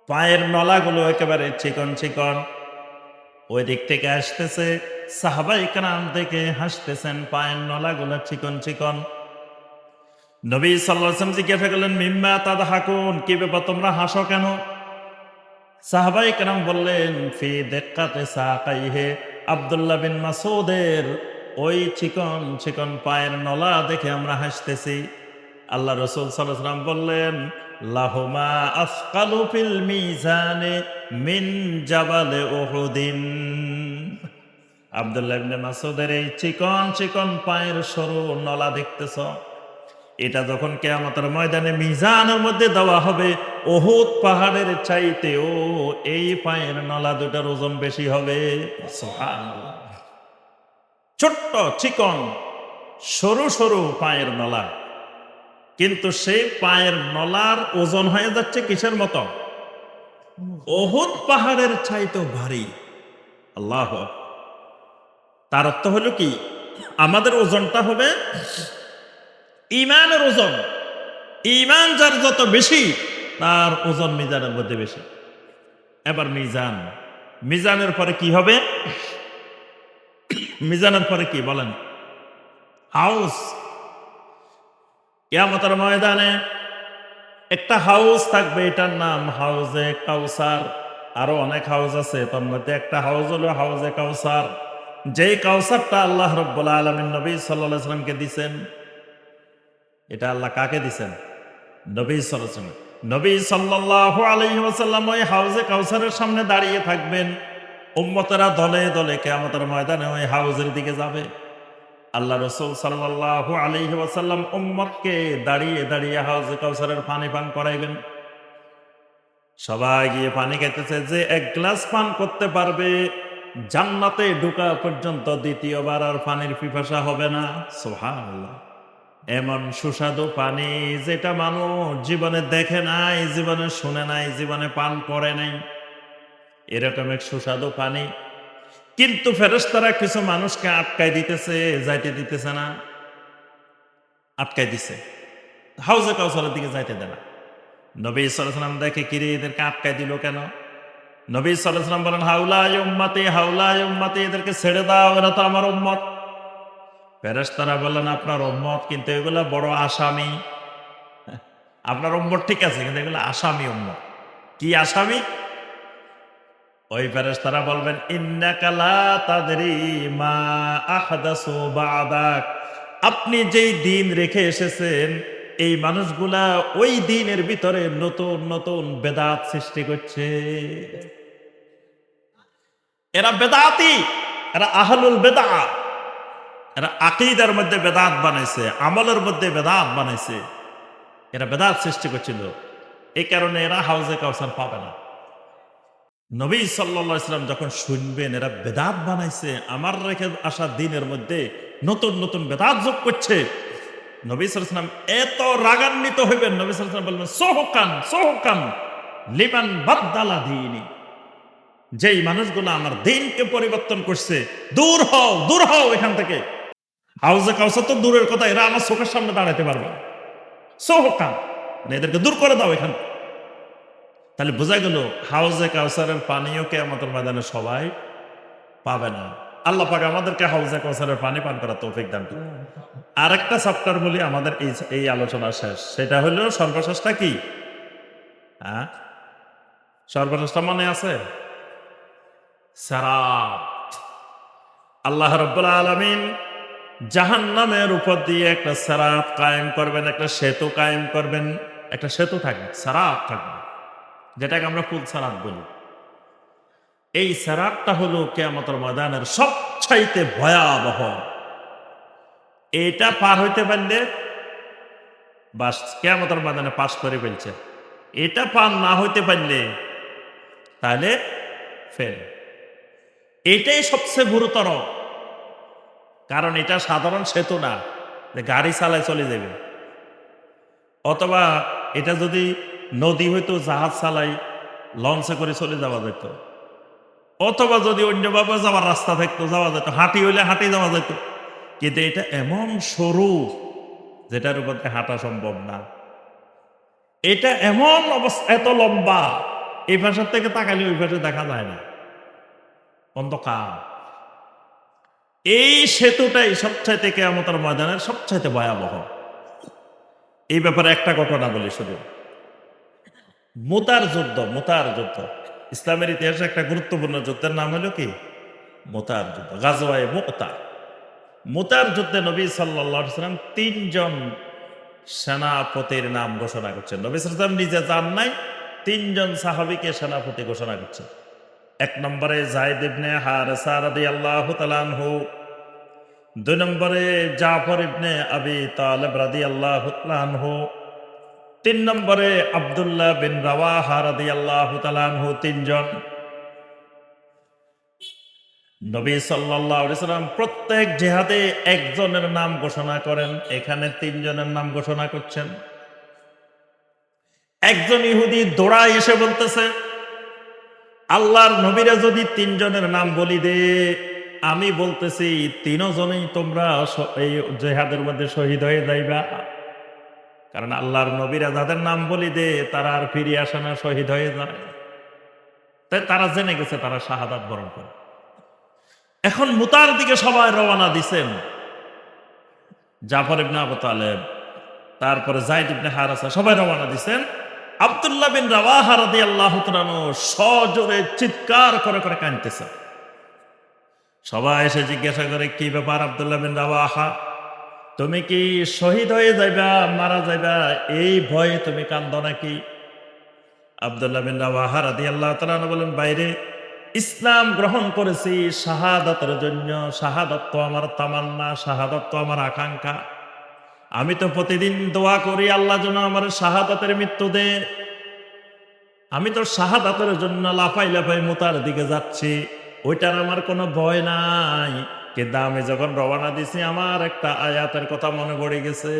পায়ের নলাগুলো একেবারে চিকন চিকন, ওই দিক থেকে আসতেছে, সাহাবায়ে কেরাম দেখে হাসতেছেন, পায়ের নলাগুলো চিকন চিকন। নবী সাল্লাল্লাহু আলাইহি ওয়াসাল্লাম জিজ্ঞাসা করলেন, মিম্মা তাদহাকুন, কি ব্যাপার তোমরা হাসো কেন? সাহাবায়ে কেরাম বললেন, ফি দিক্কাতি সাকাইহি, আব্দুল্লাহ বিন মাসউদের ওই চিকন চিকন পায়ের নলা দেখে আমরা হাসতেছি। আল্লাহ রাসূল সাল্লাল্লাহু আলাইহি ওয়াসাল্লাম বললেন, লাহুমা আসকালু ফিল মিজানে মিন জাবালে উহুদিন। আব্দুল্লাহ ইবনে মাসউদের এই চিকন চিকন পায়ের সরু নলা দেখতেছ, এটা যখন কিয়ামতের ময়দানে মিজানের মধ্যে দেওয়া হবে, উহুদ পাহাড়ের চাইতেও এই পায়ের নলা দুটার ওজন বেশি হবে। সুবহানাল্লাহ। ছোট্ট চিকন সরু সরু পায়ের নলা, কিন্তু সেই পায়ের নলার ওজন হয়ে যাচ্ছে কিসের মতো? উহুদ পাহাড়ের চাইতেও ভারী। আল্লাহ। তার অর্থ হলো কি, আমাদের ওজনটা হবে ইমানের ওজন। ইমান যার যত বেশি, তার ওজন মিজানের মধ্যে বেশি। এবার মিজানের পরে কি হবে? মিজানের পরে কি বলেন? হাউস। কিয়ামতের ময়দানে একটা হাউস থাকবে, এটার নাম হাউজে কাউসার। আরো অনেক হাউস আছে, তার মধ্যে একটা হাউস হলো হাউজে কাউসার। যেই কাউসারটা আল্লাহ রাব্বুল আলামিন নবী সাল্লাল্লাহু আলাইহি ওয়াসাল্লামকে দিবেন। এটা আল্লাহ কাকে দিবেন? নবী সাল্লাল্লাহু আলাইহি ওয়াসাল্লাম। নবী সাল্লাল্লাহু আলাইহি ওয়াসাল্লাম ওই হাউজে কাউসারের সামনে দাঁড়িয়ে থাকবেন। উম্মতেরা দলে দলে কিয়ামতের ময়দানে ওই হাউজের দিকে যাবে। আল্লাহ রাসূল সাল্লাল্লাহু আলাইহি ওয়াসাল্লাম উম্মতকে দাঁড়িয়ে দাঁড়িয়ে হাউজে কাউসারের পানি পান করাইবেন। সবাই গিয়ে পানি খেতেছে। যে 1 গ্লাস পান করতে পারবে, জান্নাতে ঢোকা পর্যন্ত দ্বিতীয়বার আর পানির পিপাসা হবে না। সুবহানাল্লাহ। এমন সুস্বাদু পানি যেটা মানুষ জীবনে দেখে নাই, জীবনে শুনে নাই, জীবনে পান করে নাই, এরকম এক সুস্বাদু পানি। কিন্তু ফেরেশতারা কিছু মানুষকে আটকাই দিতেছে, যাইতে দিতেছে না, আটকাই দিছে, হাউজে কাউসারের দিকে যাইতে দেয় না। নবী সাল্লাল্লাহু আলাইহি ওয়াসাল্লাম দেখে, কিরে এদেরকে আটকাই দিল কেন? নবী সাল্লাল্লাহু আলাইহি ওয়াসাল্লাম বলেন, হাউলাই উম্মতি, হাউলাই উম্মতি, এদেরকে ছেড়ে দাও, এরা তো আমার উম্মত। ফেরেশতারা বললেন, আপনার উম্মত, কিন্তু এগুলা বড় আসামি। আপনার উম্মত ঠিক আছে, কিন্তু এগুলো আসামি উম্মত। কি আসামি? ওই ফেরেশতারা বলবেন, ইন্নাকা লা তাদরি মা আহদাসু বা'দাক, আপনি যেই দিন রেখে এসেছেন, এই মানুষগুলা ওই দিনের ভিতরে নতুন নতুন বেদাত সৃষ্টি করছে। এরা বেদাতি, এরা আহলুল বেদা, এরা আকীদার মধ্যে বেদাত বানাইছে, আমলের মধ্যে বেদাত বানাইছে, এরা বেদাত সৃষ্টি করছিল। এই কারণে এরা হাউজে কাউসার পাবে না। নবী সাল্লাল্লাহু আলাইহি ওয়াসাল্লাম যখন শুনবেন এরা বেদাত বানাইছে, আমার রেখে আসা দিনের মধ্যে নতুন নতুন বেদাত যোগ করছে, নবী সাল্লাল্লাহু আলাইহি ওয়াসাল্লাম এত রাগান্বিত হইবেন, নবী সাল্লাল্লাহু আলাইহি ওয়াসাল্লাম বলবেন, সোহকান সোহকান লিমান বাদদালা দীনি, যেই মানুষগুলো আমার দিনকে পরিবর্তন করছে, দূর হও এখান থেকে। হাউজে কাউসার তো দূরের কথা, এরা আমার চোখের সামনে দাঁড়াতে পারবে না। সোহকান মানে এদেরকে দূর করে দাও এখান থেকে। তাহলে বোঝা গেল হাউজে কাউসারের পানিও কিয়ামতের ময়দানে সবাই পাবে না। আল্লাহ পাক আমাদেরকে হাউজে কাউসারের পানি পান করার তৌফিক দান করুন। আরেকটা চ্যাপ্টার বলি, আমাদের এই আলোচনা শেষ, সেটা হলো সর্বশেষটা কি? হ্যাঁ, সর্বশেষটা মনে আছে? সিরাত। আল্লাহ রাব্বুল আলামিন জাহান্নামের উপর দিয়ে একটা সিরাত কায়েম করবেন, একটা সেতু কায়েম করবেন, একটা সেতু থাকবে, সিরাত থাকবে, যেটাকে আমরা পুল সিরাত বলি। এই সিরাতটা হলো কিয়ামতের ময়দানের সবচাইতে ভয়াবহ। এটা পার হইতে পারলে বাস কিয়ামতের ময়দানে পাস করে ফেলছে। এটা পার না হইতে পারলে তাহলে ফেল। এটাই সবচেয়ে গুরুতর, কারণ এটা সাধারণ সেতু না যে গাড়ি চালায় চলে যাবে, অথবা এটা যদি নদী হইতো জাহাজ চালাই লঞ্চে করে চলে যাওয়া যেত, অথবা যদি অন্যভাবে যাওয়ার রাস্তা থাকতো যাওয়া যেত, হাঁটি হইলে হাঁটি যাওয়া যেত। কিন্তু এটা এমন সরু যেটার উপর হাঁটা সম্ভব না। এটা এমন অবস্থা, এত লম্বা, এই পাশের থেকে তাকালে ওই পাশে দেখা যায় না, অন্ধকার। এই সেতুটাই সবচাইতে কিয়ামতের ময়দানের সবচাইতে ভয়াবহ। এই ব্যাপারে একটা ঘটনা বলি শুধু। মুতার যুদ্ধ ইসলামের ইতিহাসে একটা গুরুত্বপূর্ণ যুদ্ধের নাম হলো কি? মুতার যুদ্ধ, গাজওয়ায়ে মুতা। মুতার যুদ্ধে নবী সাল্লাল্লাহু আলাইহি ওয়াসাল্লাম 3 জন সেনাপতির নাম ঘোষণা করছেন। নবী সাল্লাল্লাহু আলাইহি ওয়াসাল্লাম নিজে যান নাই, 3 জন সাহাবীকে সেনাপতি ঘোষণা করছেন। 1 নম্বরে যায়েদ ইবনে হারেসা রাদিয়াল্লাহু তাআলা আনহু, 2 নম্বরে জাফর ইবনে আবি তালেব রাদিয়াল্লাহু তাআলা আনহু, 3 নম্বরে আব্দুল্লাহ বিন রাওয়াহা রাদিয়াল্লাহু তাআলা আনহু। 3 জন। নবী সাল্লাল্লাহু আলাইহি ওয়াসাল্লাম প্রত্যেক জিহাদে একজনের নাম ঘোষণা করেন, এখানে 3 জনের নাম ঘোষণা করছেন। একজন ইহুদি দৌড়ায় এসে বলতেছে, আল্লাহর নবীরা যদি 3 জনের নাম বলি দে, আমি বলতেছি 3 জনেই তোমরা এই জিহাদের মধ্যে শহীদ হয়ে যাইবা। কারণ আল্লাহর নবীরা যাদের নাম বলি দে তারা আর ফিরে আসে না, শহীদ হয়ে যায়। তাই তারা জেনে গেছে তারা শাহাদাত বরণ করে। এখন মুতার দিকে সবাই রওনা দিছেন। জাফর ইবনে আবু তালেব, তারপরে যায়েদ ইবনে হারেসা, সবাই রওনা দিছেন। আব্দুল্লাহ বিন রাওয়াহা রাদিয়াল্লাহু তাআলা সজোরে চিৎকার করে করে কাঁদতেছে। সবাই এসে জিজ্ঞাসা করে, কি ব্যাপার আব্দুল্লাহ বিন রাওয়াহা, তুমি কি শহীদ হয়ে যাইবা, মারা যাইবা, এই ভয়ে তুমি কান্দো নাকি? আব্দুল্লাহ বিন রাওয়াহা রাদিয়াল্লাহু তাআলা বলেন, বাইরে ইসলাম গ্রহণ করেছি শাহাদাতের জন্য। শাহাদাত তো আমার তামান্না, শাহাদাত তো আমার আকাঙ্ক্ষা। আমি তো প্রতিদিন দোয়া করি আল্লাহ যেন আমার শাহাদাতের মৃত্যু দে। আমি তো শাহাদাতের জন্য লাফাই লাফাই মুতার দিকে যাচ্ছি, ওইটার আমার কোনো ভয় নাই। কিন্তু আমি যখন রওনা দিছি আমার একটা আয়াতের কথা মনে পড়ে গেছে।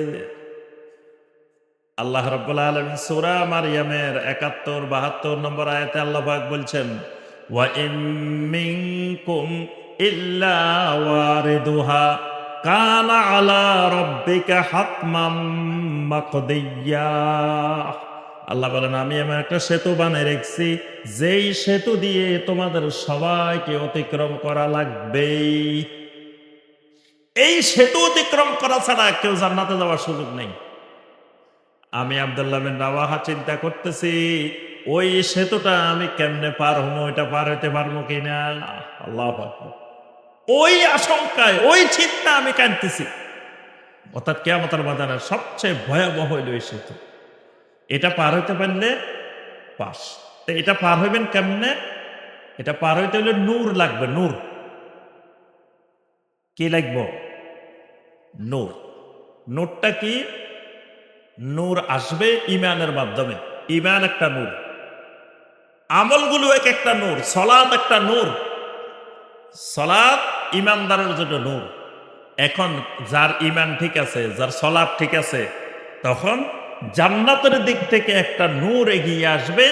আল্লাহ রাব্বুল আলামিন সূরা মারইয়ামের 71-72 নম্বর আয়াতে আল্লাহ পাক বলছেন, ওয়া ইম মিনকুম ইল্লা ওয়ারিদুহা কানা আলা রাব্বিকা হাতমাম মাকদিয়া। আল্লাহ বলেন, আমি এমন একটা সেতু বানিয়ে রেখেছি, যেই সেতু দিয়ে তোমাদের সবাইকে অতিক্রম করা লাগবে। এই সেতু অতিক্রম করা ছাড়া কেউ জান্নাতে যাওয়ার সুযোগ নেই। আমি আব্দুল্লাহ বিন রাওয়াহা চিন্তা করতেছি, ওই সেতুটা আমি কেমনে পার হবো, এটা পার হইতে পারবো কিনা। আল্লাহু আকবার। ওই আশঙ্কায়, ওই চিন্তা আমি কাঁদতেছি। অর্থাৎ কিয়ামতের ময়দানে সবচেয়ে ভয়াবহ হইল এই সেতু। এটা পার হইতে পারলে পাস। তো এটা পার হইবেন কেমনে? এটা পার হইতে হলে নূর লাগবে। নূর কি লাগবে? নূর। নূরটা কি? নূর আসবে ইমানের মাধ্যমে। ইমান একটা নূর, আমলগুলো এক একটা নূর। সলাত একটা নূর, সলাত ইমানদারের জন্য নূর। এখন যার ইমান ঠিক আছে, যার সলাত ঠিক আছে, তখন জান্নাতের দিক থেকে একটা নূর এগিয়ে আসবে,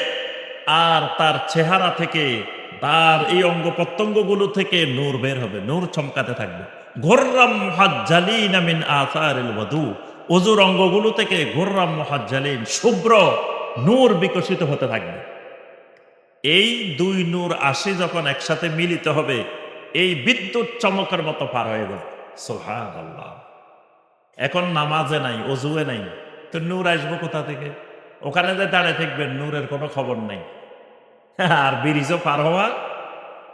আর তার চেহারা থেকে, তার এই অঙ্গ প্রত্যঙ্গগুলো থেকে নূর বের হবে, নূর চমকাতে থাকবে। ঘোররাম মুহাজ্জালিন মিন আসারিল ওযু, ওযুর অঙ্গগুলো থেকে ঘোররাম মুহাজ্জালিন, শুভ্র নূর বিকশিত হতে থাকবে। এই দুই নূর আসি যখন একসাথে মিলিত হবে, এই বিদ্যুৎ চমকের মতো পার হয়ে যাবে। সুবহানাল্লাহ। এখন নামাজে নাই, অজুয়ে নাই, তো নূর আসবো কোথা থেকে? ওখানে যে দাঁড়িয়ে থাকবেন, নূরের কোনো খবর নেই। আর ব্রিজও পার হওয়া,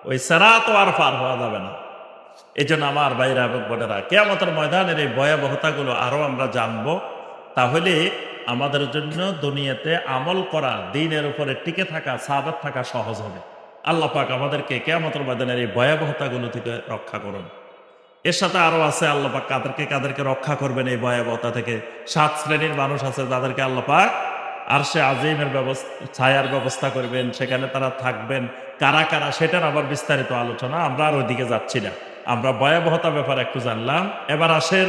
ওই সিরাত আর পার হওয়া যাবে না। এই জন্য আমার ভাইরা এবং বোনেরা, কিয়ামতের ময়দানের এই ভয়াবহতাগুলো আরো আমরা জানবো, তাহলে আমাদের জন্য দুনিয়াতে আমল করা, দ্বীনের উপরে টিকে থাকা, সাবাত থাকা সহজ হবে। আল্লাহ পাক আমাদেরকে কিয়ামতের ময়দানের এই ভয়াবহতাগুলো থেকে রক্ষা করুন। এর সাথে আরো আছে, আল্লাহ পাক কাদেরকে রক্ষা করবেন এই ভয়াবহতা থেকে। 7 শ্রেণীর মানুষ আছে যাদেরকে আল্লাহ পাক আরশে আজিমের ছায়ার ব্যবস্থা করবেন, সেখানে তারা থাকবেন। কারা কারা সেটার আবার বিস্তারিত আলোচনা, আমরা আর ওইদিকে যাচ্ছি না। আমরা ভয়াবহতা ব্যাপারে একটু জানলাম। এবার আসেন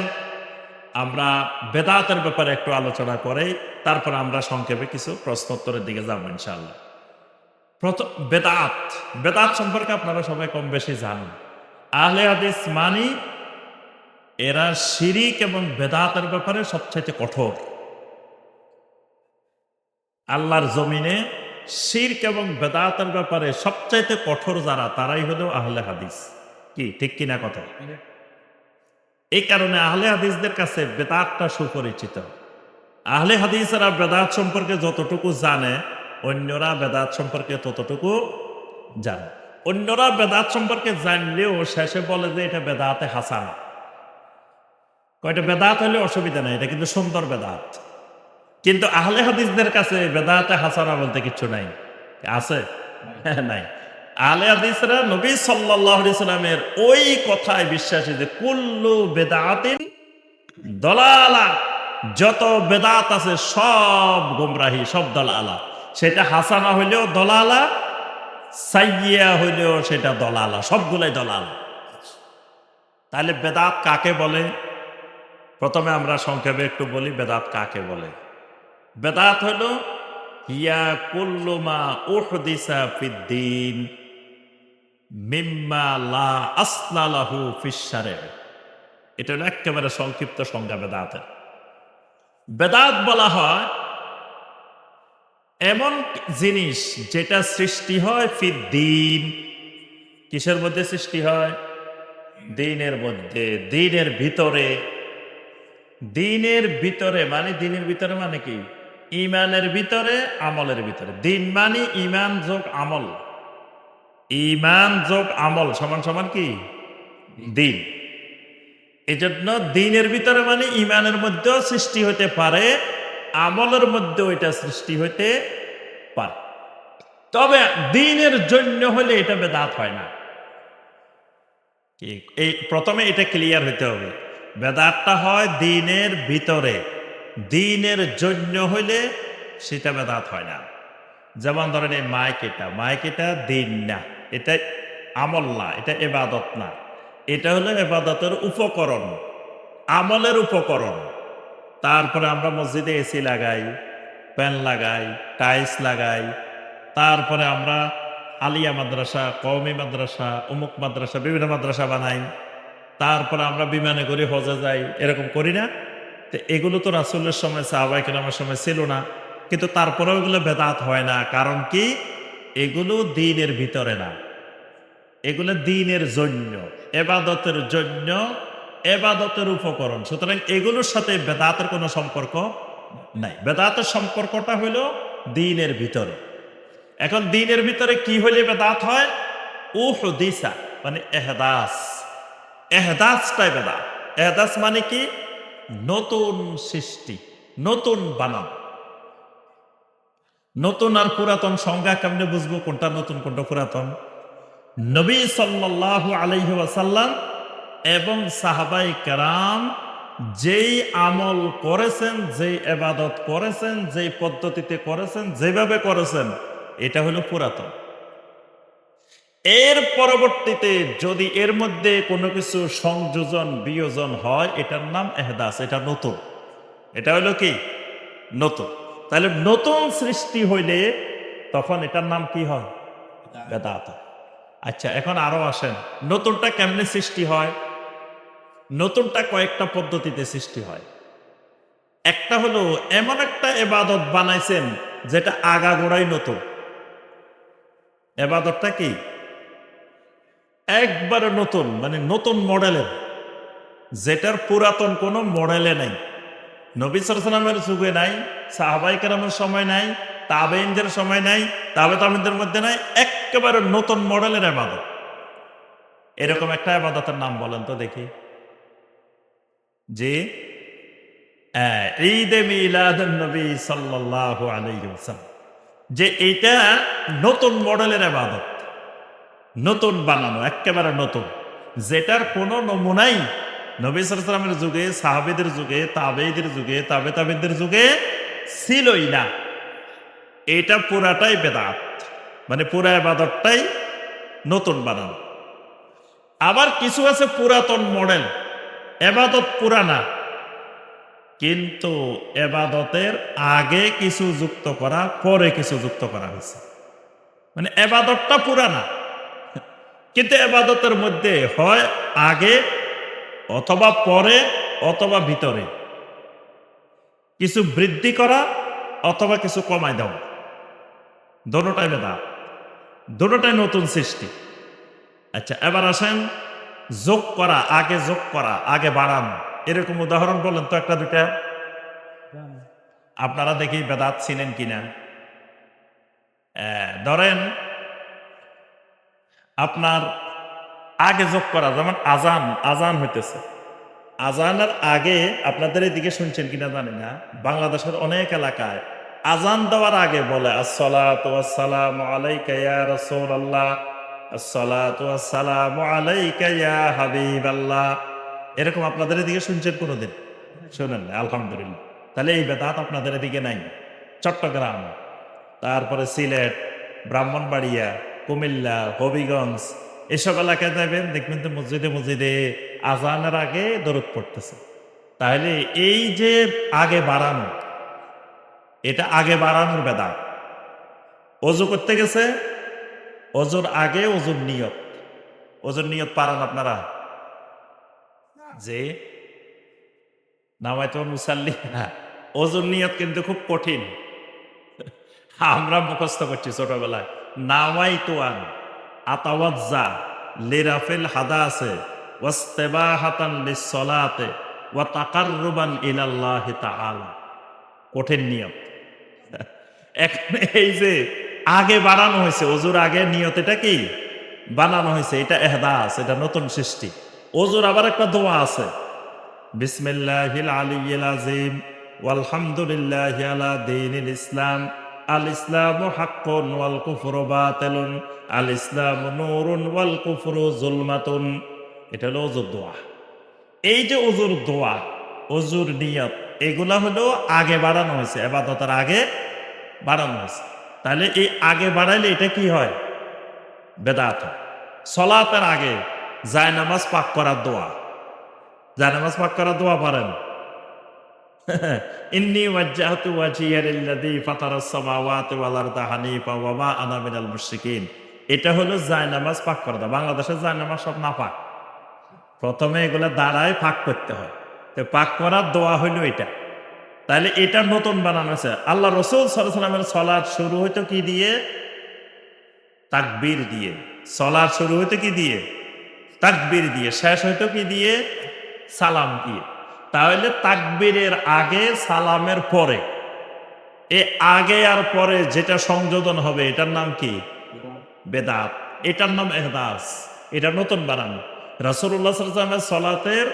আমরা বেদাতের ব্যাপারে একটু আলোচনা করে তারপর আমরা সংক্ষেপে কিছু প্রশ্নোত্তরের দিকে যাব ইনশাআল্লাহ। প্রথম বেদাত। বেদাত সম্পর্কে আপনারা সবাই কম বেশি জানেন। আহলে হাদিস মানি এরা শিরিক এবং বেদাতের ব্যাপারে সবচেয়ে কঠোর। আল্লাহর জমিনে শিরক এবং বেদাতের ব্যাপারে সবচাইতে কঠোর যারা, তারাই হলো আহলে হাদিস। কি ঠিক কিনা কথা? এই কারণে আহলে হাদিসদের কাছে বেদাতটা সুপরিচিত। আহলে হাদিসেরা বেদাত সম্পর্কে যতটুকু জানে, অন্যরা বেদাত সম্পর্কে ততটুকু জানে। অন্যরা বেদাত সম্পর্কে জানলেও শেষে বলে যে এটা বেদাতে হাসানা। কয়টা বেদাত হলে অসুবিধা নাই, এটা কিন্তু সুন্দর বেদাত। কিন্তু আহলে হাদিসদের কাছে বেদাতে হাসানা বলতে কিছু নাই। আছে? নাই। আহলে হাদিসরা নবী সাল্লাল্লাহু আলাইহি সাল্লামের ওই কথায় বিশ্বাসী যে কুল্লু বেদাতিন দলালা, যত বেদাত আছে সব গোমরাহি, সব দলালা। সেটা হাসানা হইলেও দলালা, সাইয়্যিয়া হইলেও সেটা দলালা, সবগুলাই দলালা। তাহলে বেদাত কাকে বলে? প্রথমে আমরা সংক্ষেপে একটু বলি বেদাত কাকে বলে। বেদাত হলো হিয়া কুল্লু মা উহদিসা ফিদ্দীন মিম্মা লা আসলা লাহু ফিশ শারঈ। এটা হলো একেবারে সংক্ষিপ্ত সংজ্ঞা বেদাতের। বেদাত বলা হয় এমন জিনিস যেটা সৃষ্টি হয় ফিদ্দীন। কিসের মধ্যে সৃষ্টি হয়? দ্বীনের মধ্যে, দ্বীনের ভিতরে। দ্বীনের ভিতরে মানে, দ্বীনের ভিতরে মানে কি? ইমানের ভিতরে, আমলের ভিতরে। দ্বীন মানে ইমান যোগ আমল। ইমান যোগ আমল সমান সমান কি? দ্বীন। এই জন্য দ্বীনের ভিতরে মানে ইমানের মধ্যেও সৃষ্টি হতে পারে, আমলের মধ্যেও এটা সৃষ্টি হতে পারে। তবে দ্বীনের জন্য হলে এটা বেদাত হয় না। এই প্রথমে এটা ক্লিয়ার হতে হবে। বেদাতটা হয় দ্বীনের ভিতরে, দ্বীনের জন্য হইলে সেটা বেদাত হয় না। যেমন ধরেন এই মাইক, এটা দ্বীন না, এটা আমল না, এটা ইবাদত না। এটা হলো ইবাদতের উপকরণ, আমলের উপকরণ। তারপরে আমরা মসজিদে এসি লাগাই, ফ্যান লাগাই, টাইলস লাগাই, তারপরে আমরা আলিয়া মাদ্রাসা, কওমি মাদ্রাসা, অমুক মাদ্রাসা, বিভিন্ন মাদ্রাসা বানাই, তারপরে আমরা বিমানে করে হজে যাই, এরকম করি না? তো এগুলো তো রাসূলের সময় সাহাবায়ে কেরামের সময় ছিল না, কিন্তু তারপরেও এগুলো বেদাত হয় না। কারণ কি? এগুলো দ্বীনের ভিতরে না, এগুলো দ্বীনের জন্য, এবাদতের জন্য, এবাদতের উপকরণ। সুতরাং এগুলোর সাথে বেদাতের কোনো সম্পর্ক নাই। বেদাতের সম্পর্কটা হলো দ্বীনের ভিতরে। এখন দ্বীনের ভিতরে কি হলে বেদাত হয়? উহদিসা মানে এহদাস, এহদাসটাই বেদাত। এহদাস মানে কি? নতুন সৃষ্টি, নতুন বানানো। নতুন আর পুরাতন সংজ্ঞা কেমনে বুঝবো কোনটা নতুন কোনটা পুরাতন? নবী সাল্লাল্লাহু আলাইহি ওয়াসাল্লাম এবং সাহাবায়ে কেরাম যেই আমল করেছেন, যেই ইবাদত করেছেন, যেই পদ্ধতিতে করেছেন, যেভাবে করেছেন, এটা হলো পুরাতন। এর পরবর্তীতে যদি এর মধ্যে কোনো কিছু সংযোজন বিয়োজন হয়, এটার নাম এহদাস, এটা নতুন। এটা হলো কি? নতুন। তাহলে নতুন সৃষ্টি হইলে তখন এটার নাম কি হয়? বেদাত। আচ্ছা, এখন আরো আসেন, নতুনটা কেমনে সৃষ্টি হয়? নতুনটা কয়েকটা পদ্ধতিতে সৃষ্টি হয়। একটা হলো এমন একটা এবাদত বানাইছেন যেটা আগাগোড়াই নতুন। এবাদতটা কি? একবারে নতুন, মানে নতুন মডেলের, যেটার পুরাতন কোনো মডেলে নাই। নবী সাল্লাল্লাহু আলাইহি ওয়াসাল্লামের যুগে নাই, সাহাবায়ে কেরামের সময় নাই, তাবেঈনদের সময় নাই, তাবেঈনদের মধ্যে নাই, একেবারে নতুন মডেলের ইবাদত। এরকম একটা ইবাদতের নাম বলেন তো দেখি। যে ঈদে মিলাদুন নবী সাল্লাল্লাহু আলাইহি ওয়াসাল্লাম, যে এটা নতুন মডেলের ইবাদত, নতুন বানানো, একেবারে নতুন, যেটার কোনো নমুনাই নবী সাল্লাল্লাহু আলাইহি ওয়াসাল্লামের যুগে, সাহাবীদের যুগে, তাবেঈদের যুগে, তাবেঈদের যুগে ছিলই না। এটা পুরাটাই বেদাত, মানে পুরা ইবাদতটাই নতুন বানানো। আবার কিছু আছে পুরাতন মডেল, এবাদত পুরানা, কিন্তু এবাদতের আগে কিছু যুক্ত করা, পরে কিছু যুক্ত করা হয়েছে। মানে এবাদতটা পুরানা, কিন্তু এবাদতের মধ্যে হয় আগে অথবা পরে অথবা ভিতরে কিছু বৃদ্ধি করা অথবা কিছু কমায় দেওয়া, দোনোটাই বেদাত, দোনোটাই নতুন সৃষ্টি। আচ্ছা, এবার আসেন যোগ করা, আগে যোগ করা, আগে বাড়ানো, এরকম উদাহরণ বলেন তো একটা দুটা। আপনারা দেখি বেদাত ছিলেন কিনা। ধরেন আপনার আগে যোগ করা, যেমন আজান, আজান হইতেছে, আজানের আগে আপনাদের এদিকে শুনছেন কিনা জানি না, বাংলাদেশের অনেক এলাকায় আজান দেওয়ার আগে বলে আসসালাতু ওয়াসসালামু আলাইকা ইয়া রাসূলুল্লাহ, আসসালাতু ওয়াসসালামু আলাইকা ইয়া হাবিবাল্লাহ। এরকম আপনাদের এদিকে শুনছেন কোনোদিন? শুনেন না, আলহামদুলিল্লাহ। তাহলে এই বেদাত আপনাদের এদিকে নাই। চট্টগ্রাম, তারপরে সিলেট, ব্রাহ্মণবাড়িয়া, কুমিল্লা, হবিগঞ্জ, এসব এলাকায় যাবেন, দেখবেন তো মসজিদে মসজিদে আজানের আগে দরুদ পড়তেছে। তাহলে এই যে আগে বাড়ানো, এটা আগে বাড়ানোর বেদাত। অজু করতে গেছে, অজুর আগে অজুর নিয়ত, অজুর নিয়ত পারেন আপনারা? যে নামাইতুল মুসাল্লি, অজুর নিয়ত কিন্তু খুব কঠিন। আমরা মুখস্থ করছি ছোটবেলায়, নাওয়াইতুয়ান আতাওয়াজ্জা লিরাফিল হাদাসে ওয়াস্তিবাহাতান লিসসালাতে ওয়া তাকাররুবান ইলাল্লাহি তাআলা। কঠিন নিয়ত। এখন এই যে আগে বানানো হয়েছে, অজুর আগে নিয়ত, এটা কি বানানো হয়েছে, এটা এহদাস, এটা নতুন সৃষ্টি। অজুর আবার একটা দোয়া আছে, বিসমিল্লাহিল আলিয়্যিল আযীম ওয়ালহামদুলিল্লাহি আলা দীনিল ইসলাম, আল ইসলামু হাক্কুন ওয়াল কুফরু বাতিলুন, আল ইসলামু নূরুন ওয়াল কুফরু যুলমাতুন। এটা হলো অজুর দোয়া। এই যে অজুর দোয়া, অজুর নিয়ত, এগুলা হলো আগে বাড়ানো হয়েছে, ইবাদতের আগে বাড়ানো হয়েছে। তাহলে এই আগে বাড়াইলে এটা কি হয়? বেদাত হয়। সলাতের আগে জায়নামাজ পাক করার দোয়া, জায়নামাজ পাক করার দোয়া পারেন? ইন্নী ওয়াজ্জাহতু ওয়াজহিয়া লিল্লাযী ফাতারাস সামাওয়াতি ওয়াল আরদা হানিফা ওয়া মা আনা মিনাল মুশরিকিন। এটা হলো জায়নামাজ পাক করা দেওয়া। বাংলাদেশের জায়নামাজ সব না পাক, প্রথমে এগুলো দাঁড়ায় পাক করতে হয়। তো পাক করার দোয়া হইলো এটা। তাহলে এটা নতুন বানানো হয়েছে। আল্লাহ রসুল সাল্লাল্লাহু আলাইহি ওয়াসাল্লামের সলাৎ শুরু হইতো কি দিয়ে? তাকবীর দিয়ে। সলাৎ শুরু হইতো কি দিয়ে? তাকবীর দিয়ে। শেষ হইতো কি দিয়ে? সালাম দিয়ে। তাহলে তাকবীরের আগে সালামের পরে, এ আগে আর পরে যেটা সংযোজন হবে এটার নাম কি? বেদাত। এটার নাম এহদাস। এটা নতুন বানানো। রাসূলুল্লাহ সাল্লাল্লাহু আলাইহি ওয়াসাল্লামের সলাতের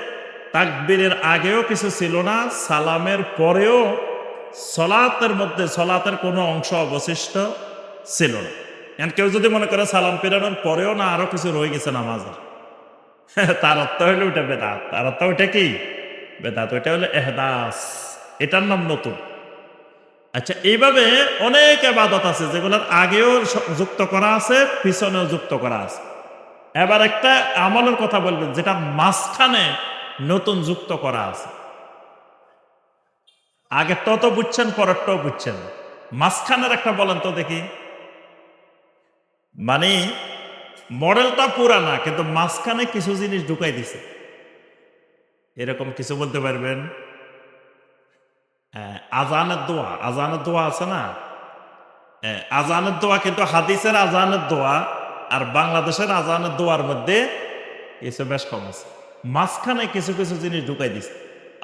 তাকবীরের আগেও কিছু ছিল না, সালামের পরেও সলাতের মধ্যে সলাতের কোনো অংশ অবশিষ্ট ছিল না। এখন কেউ যদি মনে করে সালাম ফেরানোর পরেও না আরো কিছু রয়ে গেছে নামাজের, তার অর্থ হইলো ওইটা বেদাত। তার অর্থ ওইটা কি? বেদাত। ওইটা হলো এহদাস। এটার নাম নতুন। আচ্ছা, এইভাবে অনেক ইবাদত আছে যেগুলোর আগেও যুক্ত করা আছে, পিছনেও যুক্ত করা আছে। এবার একটা আমলের কথা বলবেন যেটা মাঝখানে নতুন যুক্ত করা আছে। আগেরটাও তো বুঝছেন, পরেরটাও বুঝছেন, মাঝখানের একটা বলেন তো দেখি। মানে মডেলটা পুরানা কিন্তু মাঝখানে কিছু জিনিস ঢুকাই দিছে, এরকম কিছু বলতে পারবেন? আজানের দোয়া। আজানের দোয়া আছে না? আজানের দোয়া কিন্তু হাদিসের আজানের দোয়া আর বাংলাদেশের আজানের দোয়ার মধ্যে কিছু বেশ কম আছে। মাঝখানে কিছু কিছু জিনিস ঢুকাই দিছে।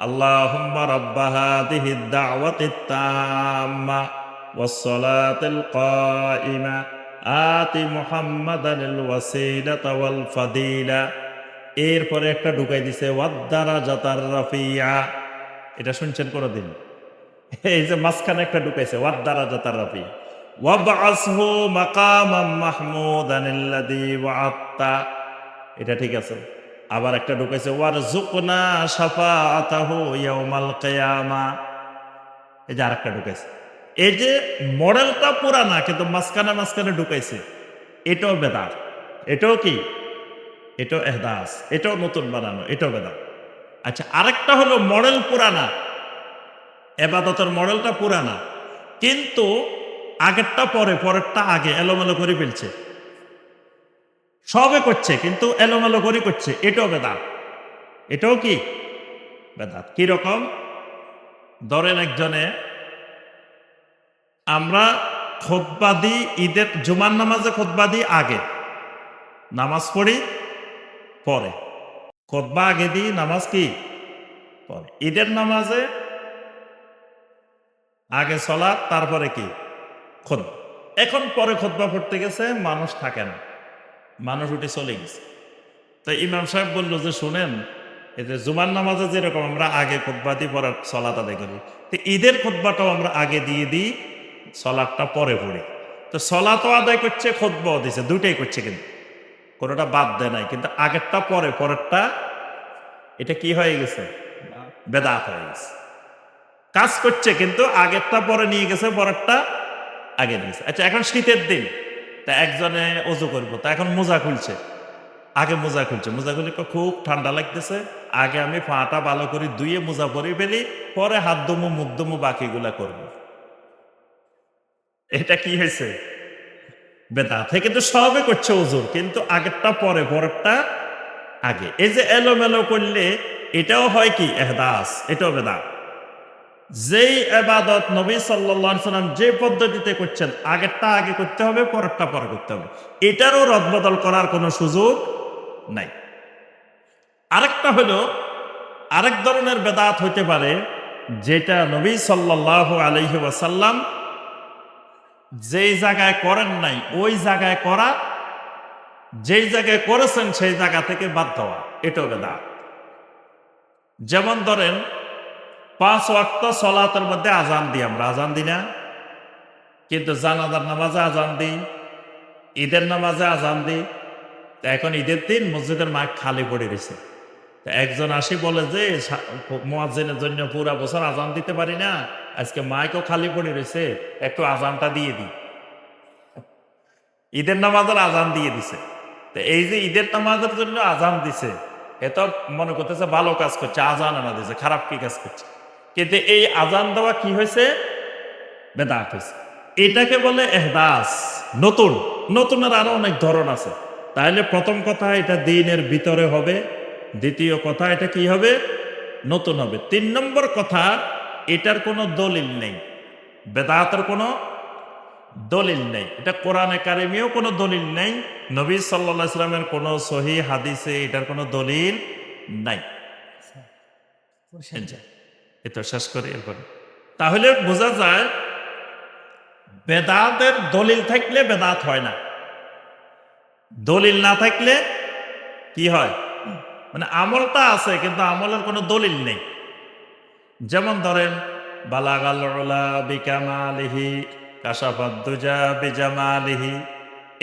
আল্লাহুম্মা রাব্বা হাযিহিদ দাওয়াতিত তাম্মা ওয়াস সালাতিল কাইমা আতি মুহাম্মাদানিল ওয়াসিলাতা ওয়াল ফাদিলা। এরপরে একটা ঢুকাই দিছে ওয়াদ দারাজাতার রাফিয়া। এটা শুনছেন কোনদিন? এই যে মাঝখানে একটা ঢুকাইছে ওয়াদ দারাজাতার রাফিয়া। ওয়াবআসহু মাকামাম মাহমুদানিল্লাযী ওয়া'আদতা। এটা ঠিক আছে। আবার একটা ঢুকাইছে ওয়ারযুকনা শাফাআতাহু ইয়াউমাল কিয়ামা। এই যে আরেকটা ঢুকাইছে। এই যে মডেলটা পুরানা কিন্তু মাঝখানে মাঝখানে ঢুকাইছে, এটাও বেদাত। এটাও কি? এটাও এহদাস। এটাও নতুন বানানো, এটাও বেদাত। আচ্ছা, আরেকটা হলো মডেল পুরানা, এবাদতের মডেলটা পুরানা কিন্তু আগেরটা পরে, পরেরটা আগে, এলোমেলো করে ফেলছে। সবে করছে কিন্তু এলোমেলো করে করছে, এটাও বেদাত। এটাও কি? বেদাত। কি রকম? ধরেন একজনে, আমরা খুতবা দিই ঈদের জুমার নামাজে, খুতবা দিই আগে, নামাজ পড়ি পরে। খুতবা আগে দিই, নামাজ কি? পরে। ঈদের নামাজে আগে সালাত, তারপরে কি? খুতবা। এখন পরে খুতবা পড়তে গেছে, মানুষ থাকে না, মানুষ উঠে চলে গেছে। তো ইমাম সাহেব বললো যে শুনেন, এই যে জুমার নামাজে যেরকম আমরা আগে খুতবা দিই পরে সালাত আদায় করি, তো ঈদের খুতবাটাও আমরা আগে দিয়ে দিই, সালাতটা পরে পড়ি। তো সালাতও আদায় করছে, খুতবাও দিছে, দুইটাই করছে, কিন্তু কোনোটা বাদ দেয় নাই। কিন্তু আগেরটা পরে, পরেরটা এটা কি হয়ে গেছে? বেদাত হয়ে গেছে। কাজ করছে কিন্তু আগেরটা পরে নিয়ে গেছে, পরেরটা আগে নিয়েছে। আচ্ছা, এখন শীতের দিন, তা একজনে ওযু করবো, তা এখন মোজা খুলছে, আগে মোজা খুলছে, মোজা খুলে খুব ঠান্ডা লাগতেছে, আগে আমি পাটা ভালো করে ধুয়ে মোজা পরে ফেলি, পরে হাত ধুমু, মুখ ধুমু, বাকিগুলা করবো। এটা কি হয়েছে? বেদাত। কিন্তু সবে করছে ওযুর, কিন্তু আগেরটা পরে, পরেরটা আগে। এই যে এলোমেলো করলে এটাও হয় কি? এহদাস। এটাও বেদাত। যেই ইবাদত নবী সাল্লাল্লাহু আলাইহি সাল্লাম যে পদ্ধতিতে করছেন, আগেরটা আগে করতে হবে, পরেরটা পরে করতে হবে, এটারও রদবদল করার কোনো সুযোগ নাই। আরেকটা হলো, আরেক ধরনের বেদাত হইতে পারে যেটা নবী সাল্লাল্লাহু আলাইহি ওয়াসাল্লাম যেই জায়গায় করেন নাই ওই জায়গায় করা, যেই জায়গায় করেছেন সেই জায়গা থেকে বাদ দেওয়া, এটাও বেদাত। যেমন ধরেন 5 ওয়াক্ত সালাতের মধ্যে আজান দিই, আমরা আজান দিই না? কিন্তু জানাজার নামাজে আজান দিই, ঈদের নামাজে আজান দিই। এখন ঈদের দিন মসজিদের মাঠ খালি পড়ে রয়েছে, একজন আসি বলে যে মুয়াজ্জিনের জন্য পুরা বছর আজান দিতে পারি না, আজকে মাইকও খালি পড়ে রয়েছে, একটু আজানটা দিয়ে দিই। ঈদের নামাজের আজান দিয়ে দিছে। তো এই যে ঈদের নামাজের জন্য আজান দিছে, এত মনে করতেছে ভালো কাজ করছে, আজান আনা দিছে, খারাপ কি কাজ করছে? কিন্তু এই আজান দেওয়া কি হয়েছে? বেদাত হয়েছে। এটাকে বলে এহদাস, নতুন। নতুনের আরো অনেক ধরন আছে। তাহলে প্রথম কথা এটা দিনের ভিতরে হবে, দ্বিতীয় কথা এটা কি হবে, নতুন হবে। 3 নম্বর কথা, এটার কোনো দলিল নেই, বেদাতের কোনো দলিল নেই। এটা কোরআনে কারিমেও কোনো দলিল নেই, নবী সাল্লাল্লাহু আলাইহি সাল্লামের কোনো সহিহ হাদিসে এটার কোনো দলিল নাই। এটা শেষ করি এরপরে। তাহলে বোঝা যায় বেদাতের দলিল থাকলে বেদাত হয় না, দলিল না থাকলে কি হয়, মানে আমলটা আছে কিন্তু আমলের কোনো দলিল নেই। যেমন ধরেন বালাগাল উলা বিকামালিহি কাশাফাদ দুজা বিজামালিহি,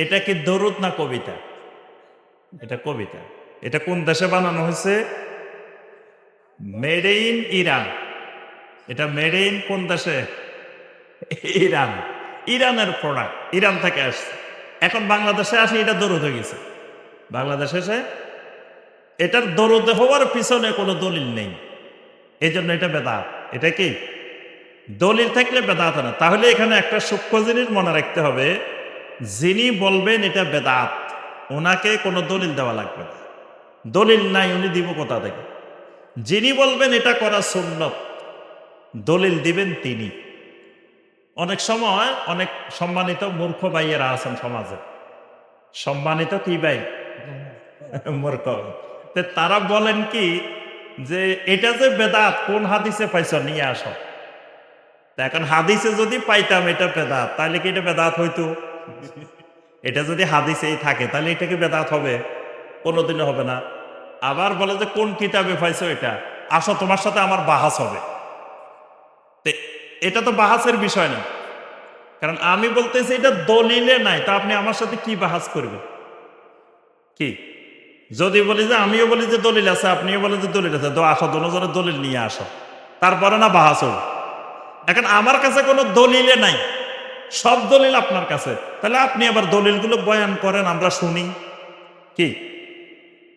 এটা কি দরুদ না কবিতা? এটা কবিতা। এটা কোন দেশে বানানো হয়েছে? Made in Iran. এটা মেড ইন কোন দেশে? ইরান। ইরানের প্রোডাক্ট, ইরান থেকে আসছে। এখন বাংলাদেশে আসে এটা দরুদ হয়ে গেছে। বাংলাদেশে এসে এটার দরুদ হওয়ার পিছনে কোনো দলিল নেই, এই জন্য এটা বেদাত। এটা কি দলিল থাকলে বেদাত না। তাহলে এখানে একটা সূক্ষ্ম জিনিস মনে রাখতে হবে, যিনি বলবেন এটা বেদাত, ওনাকে কোনো দলিল দেওয়া লাগবে না। দলিল নাই, উনি দিব কোথা থেকে? যিনি বলবেন এটা করা সুন্নত, দলিল দিবেন তিনি। অনেক সময় অনেক সম্মানিত মূর্খ ভাইয়েরা আছেন সমাজে, সম্মানিত কি ভাই? মূর্খ। তারা বলেন কি যে এটা যে বেদাত কোন হাদিসে পাইছ, নিয়ে আসো। এখন হাদিসে যদি পাইতাম এটা বেদাত, তাহলে কি এটা বেদাত হইতো? এটা যদি হাদিসেই থাকে তাহলে এটা কি বেদাত হবে? কোনোদিনও হবে না। আবার বলে যে কোন কিতাবে পাইছো এটা, আসো তোমার সাথে আমার বাহাস হবে। এটা তো বাহাসের বিষয় না, কারণ আমি বলতেছি এটা দলিলে নাই, তা আপনি আমার সাথে কি বাহাস করবেন? কি যদি বলি যে আমিও বলি যে দলিল আছে, আপনিও বলেন যে দলিল আছে, তো আসো দুজনের দলিল নিয়ে আসো, তারপরে না বাহাস হবে। এখন আমার কাছে কোনো দলিলে নাই, সব দলিল আপনার কাছে, তাহলে আপনি আবার দলিলগুলো বয়ান করেন, আমরা শুনি। কি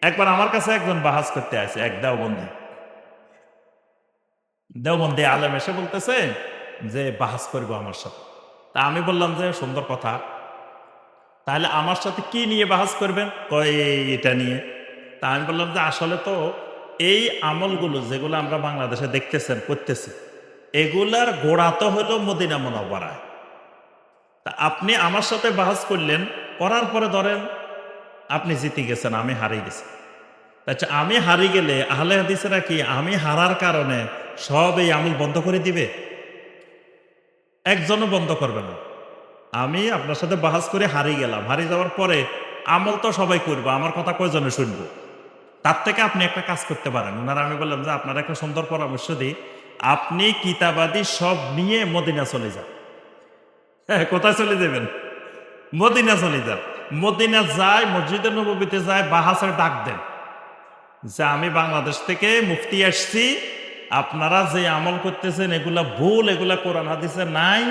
একবার আমার কাছে একজন বাহাস করতে আসে, এক দেওবন্দি আলেম এসে বলতেছে যে বাহাস করবো আমার সাথে। তা আমি বললাম যে সুন্দর কথা, তাহলে আমার সাথে কি নিয়ে বাহাস করবেন? কয় এটা নিয়ে। তা আমি বললাম যে আসলে তো এই আমলগুলো যেগুলো আমরা বাংলাদেশে দেখতেছেন করতেছি, এগুলার গোড়া তো হলো মদিনা মুনাওয়ারায়। তা আপনি আমার সাথে বাহাস করলেন, করার পরে ধরেন আপনি জিতে গেছেন, আমি হারিয়ে গেছি। আচ্ছা, আমি হারিয়ে গেলে আহলে হাদিসেরা কি আমি হারার কারণে সব এই আমল বন্ধ করে দিবে? একজনও বন্ধ করবে না। আমি আপনার সাথে বাহাস করে হারিয়ে গেলাম, হারিয়ে যাওয়ার পরে আমল তো সবাই করবো, আমার কথা কয়জনে শুনবো? তার থেকে আপনি একটা কাজ করতে পারেন। ওনারা আমি বললাম যে আপনার একটা সুন্দর পরামর্শ দিই, আপনি কিতাবাদি সব নিয়ে মদিনা চলে যান। হ্যাঁ, কোথায় চলে যাবেন? মদিনা চলে যান। মদিনা যায়, মসজিদে নববীতে যায়, বাহাসের ডাক দেন যে আমি বাংলাদেশ থেকে মুফতি আসছি, আপনারা যে আমল করতেছেন এগুলা ভুল, এগুলা কোরআন হাদিসে নাই।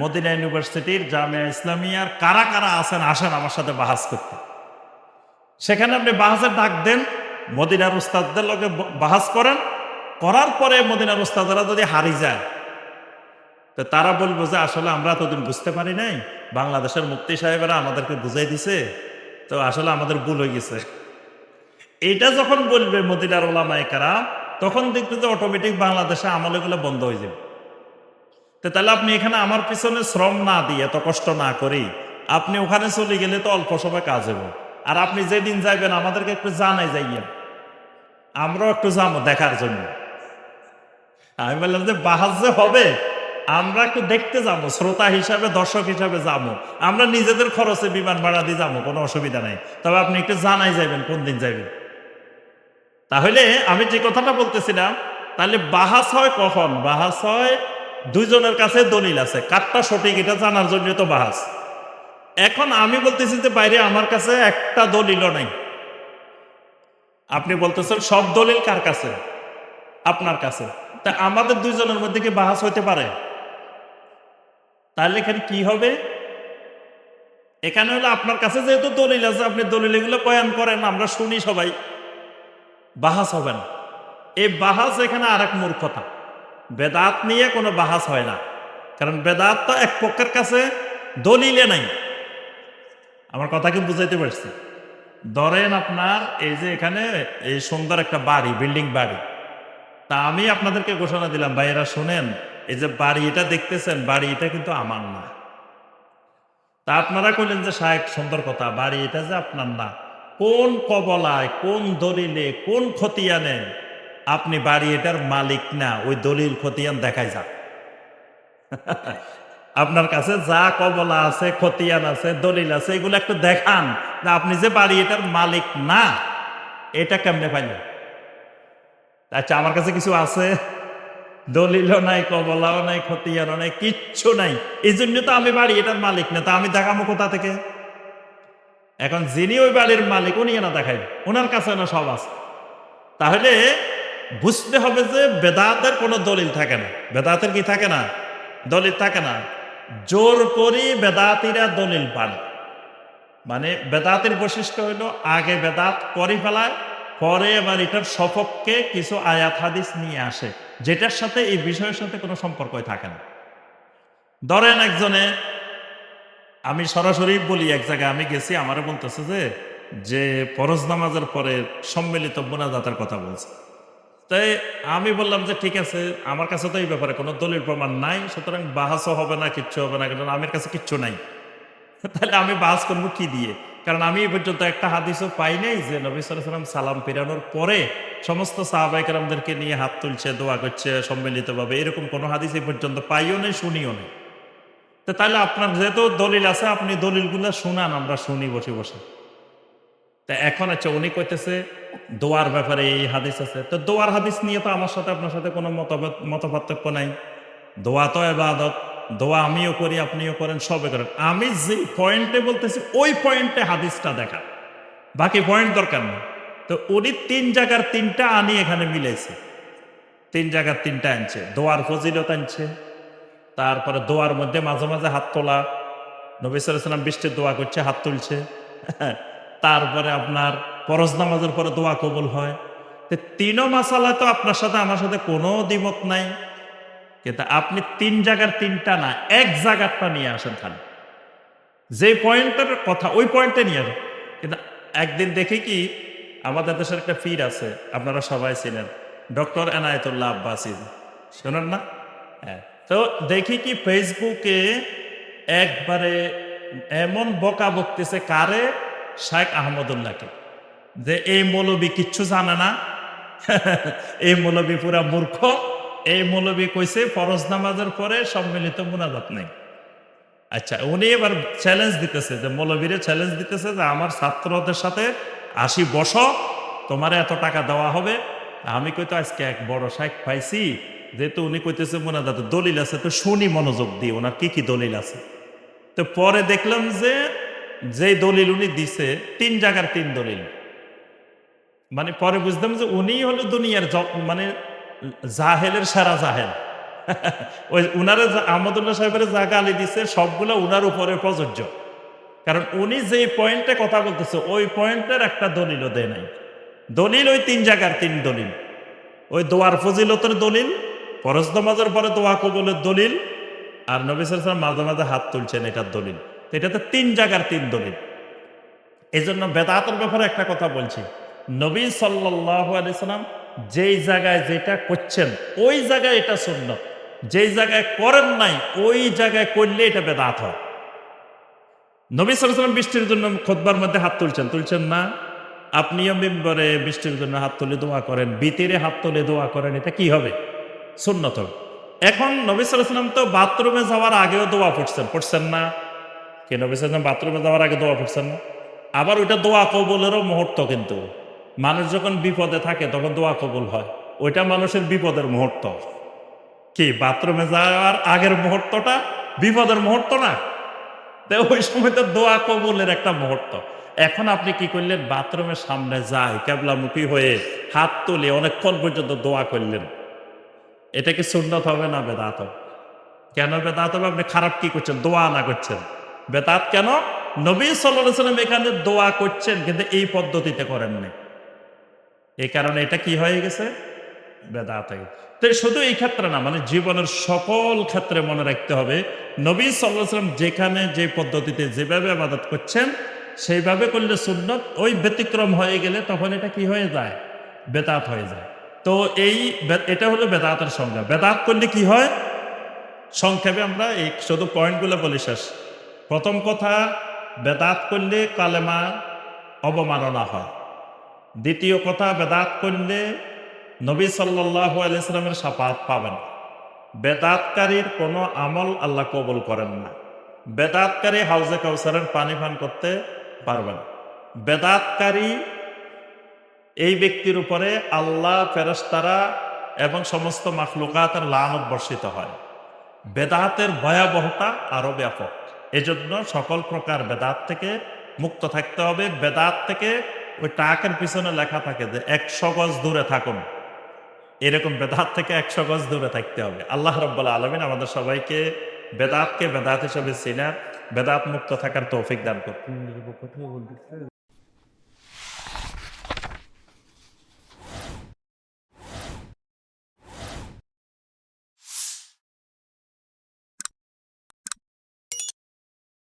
মদিনা ইউনিভার্সিটির জামিয়া ইসলামিয়ার কারা কারা আছেন, আসেন আমার সাথে বাহাস করতে। সেখানে আপনি বাহাসের ডাক দেন, মদিনার উস্তাদদের লগে বাহাস করেন। করার পরে মদিনার উস্তাদরা যদি হারিয়ে যায়, তো তারা বলবো যে আসলে আমরা এতদিন বুঝতে পারি নাই, বাংলাদেশের মুফতি সাহেবেরা আমাদেরকে বুঝাই দিছে, তো আসলে আমাদের ভুল হয়ে গেছে। এটা যখন বলবে মদিনার ওলামায়ে কেরাম, তখন দেখবে যে অটোমেটিক বাংলাদেশে আমল এগুলো বন্ধ হয়ে যাবে। তো তাহলে আপনি এখানে আমার পিছনে শ্রম না দিয়ে, এত কষ্ট না করি, আপনি ওখানে চলে গেলে তো অল্প সময় কাজ হবে। আর আপনি যেদিন যাইবেন আমাদেরকে একটু জানাই যাইয়েন, আমরাও একটু যাবো দেখার জন্য। আমি বললাম যে বাহাস যে হবে, আমরা একটু দেখতে যাবো, শ্রোতা হিসাবে, দর্শক হিসাবে যাবো, আমরা নিজেদের খরচে বিমান ভাড়া দিয়ে যাবো, কোনো অসুবিধা নাই। তবে আপনি একটু জানাই যাবেন কোন দিন যাইবেন। তাহলে আমি যে কথাটা বলতেছিলাম, তাহলে বাহাস হয় কখন? বাহাস হয় দুইজনের কাছে দলিল আছে, কারটা সঠিক এটা জানার জন্য তো বাহাস। এখন আমি বলতেছি যে বাইরে আমার কাছে একটা দলিলও নাই, আপনি বলতেছেন সব দলিল কার কাছে? আপনার কাছে। তা আমাদের দুইজনের মধ্যে কি বাহাস হইতে পারে? তাহলে এখানে কি হবে? এখানে হলো আপনার কাছে যেহেতু দলিল আছে, আপনি দলিল এগুলো বয়ান করেন, আমরা শুনি সবাই, বাহাস হবে না। এই বাহাস এখানে আর এক মূর্খতা। বেদাত নিয়ে কোনো বাহাস হয় না, কারণ বেদাত তো এক পক্ষের কাছে দলিলে নাই। আমার কথা কি বুঝাইতে পারছি? ধরেন আপনার এই যে এখানে এই সুন্দর একটা বাড়ি, বিল্ডিং বাড়ি, তা আমি আপনাদেরকে ঘোষণা দিলাম, ভাইয়েরা শুনেন, এই যে বাড়ি এটা দেখতেছেন, বাড়ি এটা কিন্তু আমার না। তা আপনারা কইলেন যে সাহেব সুন্দর কথা, বাড়ি এটা যে আপনার না, কোন কবলায়, কোন দলিলে, কোন খতিয়ানে আপনি বাড়ি এটার মালিক না, ওই দলিল খতিয়ান দেখাই যান। আপনার কাছে যা কবলা আছে, খতিয়ান আছে, দলিল আছে, এগুলো একটু দেখান যে আপনি যে বাড়ি এটার মালিক না, এটা কেমনে পাইলেন? আচ্ছা, আমার কাছে কিছু আছে, দলিলও নাই, কবলাও নাই, খতিয়ানও নাই, কিচ্ছু নাই, এই জন্য তো আমি বাড়ি এটার মালিক না। তা আমি দেখাবো কোথা থেকে? এখন যিনি ওই বাড়ির মালিক উনি না দেখাইবে, ওনার কাছে না সব আছে। তাহলে বুঝতে হবে যে বেদাতের কোনো দলিল থাকে না। বেদাতের কি থাকে না? দলিল থাকে না। জোর করি বেদাতিরা দলিল পান। মানে বেদাতের বৈশিষ্ট্য হইলো আগে বেদাত করে ফেলায়, পরে এবার এটার সপক্ষে কিছু আয়াত হাদিস নিয়ে আসে, যেটার সাথে এই বিষয়ের সাথে কোনো সম্পর্কই থাকে না। ধরেন একজনে, আমি সরাসরি বলি, এক জায়গায় আমি গেছি, আমারে বলতেছে যে ফরজ নামাজের পরে সম্মিলিত মোনাজাতের কথা বলছে। তাই আমি বললাম যে ঠিক আছে, আমার কাছে তো এই ব্যাপারে কোনো দলিল প্রমাণ নাই, সুতরাং বাহাসও হবে না, কিচ্ছু হবে না, কারণ আমার কাছে কিচ্ছু নাই। তাহলে আমি বাহাস করবো কি দিয়ে? কারণ আমি এই পর্যন্ত একটা হাদিসও পাই নাই যে নবী সাল্লাল্লাহু আলাইহি ওয়াসাল্লাম সালাম ফেরানোর পরে সমস্ত সাহাবায়ে কেরামদেরকে নিয়ে হাত তুলছে, দোয়া করছে সম্মিলিতভাবে, এরকম কোনো হাদিস এই পর্যন্ত পাইও নেই, শুনিও নেই। তো তাহলে আপনার যেহেতু দলিল আছে, আপনি দলিলগুলো শুনান, আমরা শুনি বসে বসে। তা এখন আচ্ছা, উনি কইতেছে দোয়ার ব্যাপারে এই হাদিস আছে, তো দোয়ার হাদিস নিয়ে তো আমার সাথে আপনার সাথে কোনো মতপার্থক্য নাই। দোয়া তো ইবাদত, দোয়া আমিও করি, আপনিও করেন, সবে করেন। আমি যে পয়েন্টে বলতেছি ওই পয়েন্টে হাদিসটা দেখা, বাকি পয়েন্ট দরকার নেই। তো উনি 3 জায়গার 3টা আনি এখানে মিলাইছে, 3 জায়গার 3টা আনছে। দোয়ার ফজিলত আনছে, তারপরে দোয়ার মধ্যে মাঝে মাঝে হাত তোলা, নবী সাল্লাল্লাহু আলাইহি ওয়াসাল্লাম বৃষ্টির দোয়া করছে, হাত তুলছে। তারপরে আপনার ফরজ নামাজের পরে দোয়া কবুল হয়। তো 3ও মাসালায় তো আপনার সাথে আমার সাথে কোনো দ্বিমত নাই, কিন্তু আপনি 3 জায়গার 3টা না, এক জায়গারটা নিয়ে আসেন খালি, যে পয়েন্টের কথা ওই পয়েন্টে নিয়ে আসেন। কিন্তু একদিন দেখি কি, আমাদের দেশের একটা পীর আছে, আপনারা সবাই ছিলেন, ডক্টর এনায়েতুল্লাহ আব্বাসী, শোনেন না? হ্যাঁ। তো দেখি কি ফেসবুকে একবারে এমন বকা বকতেছে কারে, শাইখ আহমদুল্লাহকে, যে এই মৌলবী কিচ্ছু জানে না, এই মৌলবী পুরা মূর্খ, এই মৌলবী কইছে ফরজ নামাজের পরে সম্মিলিত মুনাজাত নাই। আচ্ছা, উনি এবার চ্যালেঞ্জ দিতেছে, যে মৌলবীরে চ্যালেঞ্জ দিতেছে যে আমার ছাত্রদের সাথে আসি বসো, তোমার এত টাকা দেওয়া হবে। আমি কইতো আজকে এক বড় শাইখ পাইছি, যেহেতু উনি কইতেছে মুনাজাতে দলিল আছে, তো শুনি মনোযোগ দিয়ে ওনার কি কি দলিল আছে। তো পরে দেখলাম যে দলিল উনি দিছে 3 জায়গার 3 দলিল। মানে পরে বুঝলাম যে উনি হলো দুনিয়ার মানে জাহেলের সেরা জাহেল। ওই উনারে আহমদুল্লাহ সাহেবের যা গালি দিছে সবগুলো উনার উপরে প্রযোজ্য, কারণ উনি যে পয়েন্টে কথা বলতেছে ওই পয়েন্টের একটা দলিলও দেয় নাই। দলিল ওই 3 জায়গার 3 দলিল, ওই দোয়ার ফজিলতের দলিল, ফরজ নামাজের পরে দোয়া কবুলের দলিল, আর নবী সাল্লাল্লাহু আলাইহি ওয়াসাল্লাম মাঝে মাঝে হাত তুলছেন এটার দলিল। তো এটাতে 3 জায়গার 3 দলিল। এই জন্য বেদাতের ব্যাপারে একটা কথা বলছি, নবী সাল্লাল্লাহু আলাইহি সাল্লাম যেই জায়গায় যেটা করছেন ওই জায়গায় এটা সুন্নাত, যেই জায়গায় করেন নাই ওই জায়গায় করলে এটা বেদাত হয়। নবী সাল্লাল্লাহু আলাইহি সাল্লাম বৃষ্টির জন্য খুতবার মধ্যে হাত তুলছেন না? আপনিও মিম্বরে বৃষ্টির জন্য হাত তুলে দোয়া করেন, বিতিরে হাত তুলে দোয়া করেন, এটা কি হবে? সুন্নত হবে। এখন নবী সাল্লাল্লাহু আলাইহি সাল্লাম তো বাথরুমে যাওয়ার আগেও দোয়া পড়ছেন না? কে নবী সাল্লাল্লাহু আলাইহি সাল্লাম বাথরুমে যাওয়ার আগে দোয়া পড়ছেন না? আবার ওইটা দোয়া কবুলেরও মুহূর্ত, কিন্তু মানুষ যখন বিপদে থাকে তখন দোয়া কবুল হয়, ওইটা মানুষের বিপদের মুহূর্ত। কি বাথরুমে যাওয়ার আগের মুহূর্তটা বিপদের মুহূর্ত না? তো ওই সময় তো দোয়া কবুলের একটা মুহূর্ত। এখন আপনি কি করলেন? বাথরুমের সামনে যায় কেবলামুখী হয়ে হাত তুলে অনেকক্ষণ পর্যন্ত দোয়া করলেন, এটা কি সুন্নত হবে না বেদাত হবে? কেন বেদাত হবে? আপনি খারাপ কি করছেন? দোয়া না করছেন, বেদাত কেন? নবী সাল্লাল্লাহু আলাইহি সাল্লাম এখানে দোয়া করছেন, কিন্তু এই পদ্ধতিতে করেননি, এই কারণে এটা কি হয়ে গেছে? বেদাত হয়ে গেছে। তো শুধু এই ক্ষেত্রে না, মানে জীবনের সকল ক্ষেত্রে মনে রাখতে হবে, নবী সাল্লাল্লাহু আলাইহি সাল্লাম যেখানে যে পদ্ধতিতে যেভাবে ইবাদত করছেন সেইভাবে করলে সুন্নত, ওই ব্যতিক্রম হয়ে গেলে তখন এটা কি হয়ে যায়? বেদাত হয়ে যায়। তো এটা হলো বেদাতের সংজ্ঞা। বেদাত করলে কি হয়? সংক্ষেপে আমরা এই শুধু পয়েন্টগুলো বলি শেষ। প্রথম কথা, বেদাত করলে কালেমা অবমাননা হয়। দ্বিতীয় কথা, বেদাত করলে নবী সাল্লাল্লাহু আলাইহি সাল্লামের শাফাআত পাবেন। বেদাতকারীর কোনো আমল আল্লাহ কবুল করেন না। বেদাতকারী হাউজে কাউসারের পানি পান করতে পারবেন। বেদাতকারী এই ব্যক্তির উপরে আল্লাহ, ফেরেশতারা এবং সমস্ত মাখলুকাতের লানত বর্ষিত হয়। বেদাতের ভয়াবহতা আরো ব্যাপক। এজন্য সকল প্রকার বেদাত থেকে মুক্ত থাকতে হবে। বেদাত থেকে ওই টাকের পিছনে লেখা থাকে যে 100 গজ দূরে থাকুন, এরকম বেদাত থেকে 100 গজ দূরে থাকতে হবে। আল্লাহ রাব্বুল আলামিন আমাদের সবাইকে বেদাতকে বেদাত হিসেবে চিনার, বেদাত মুক্ত থাকার তৌফিক দান করুন।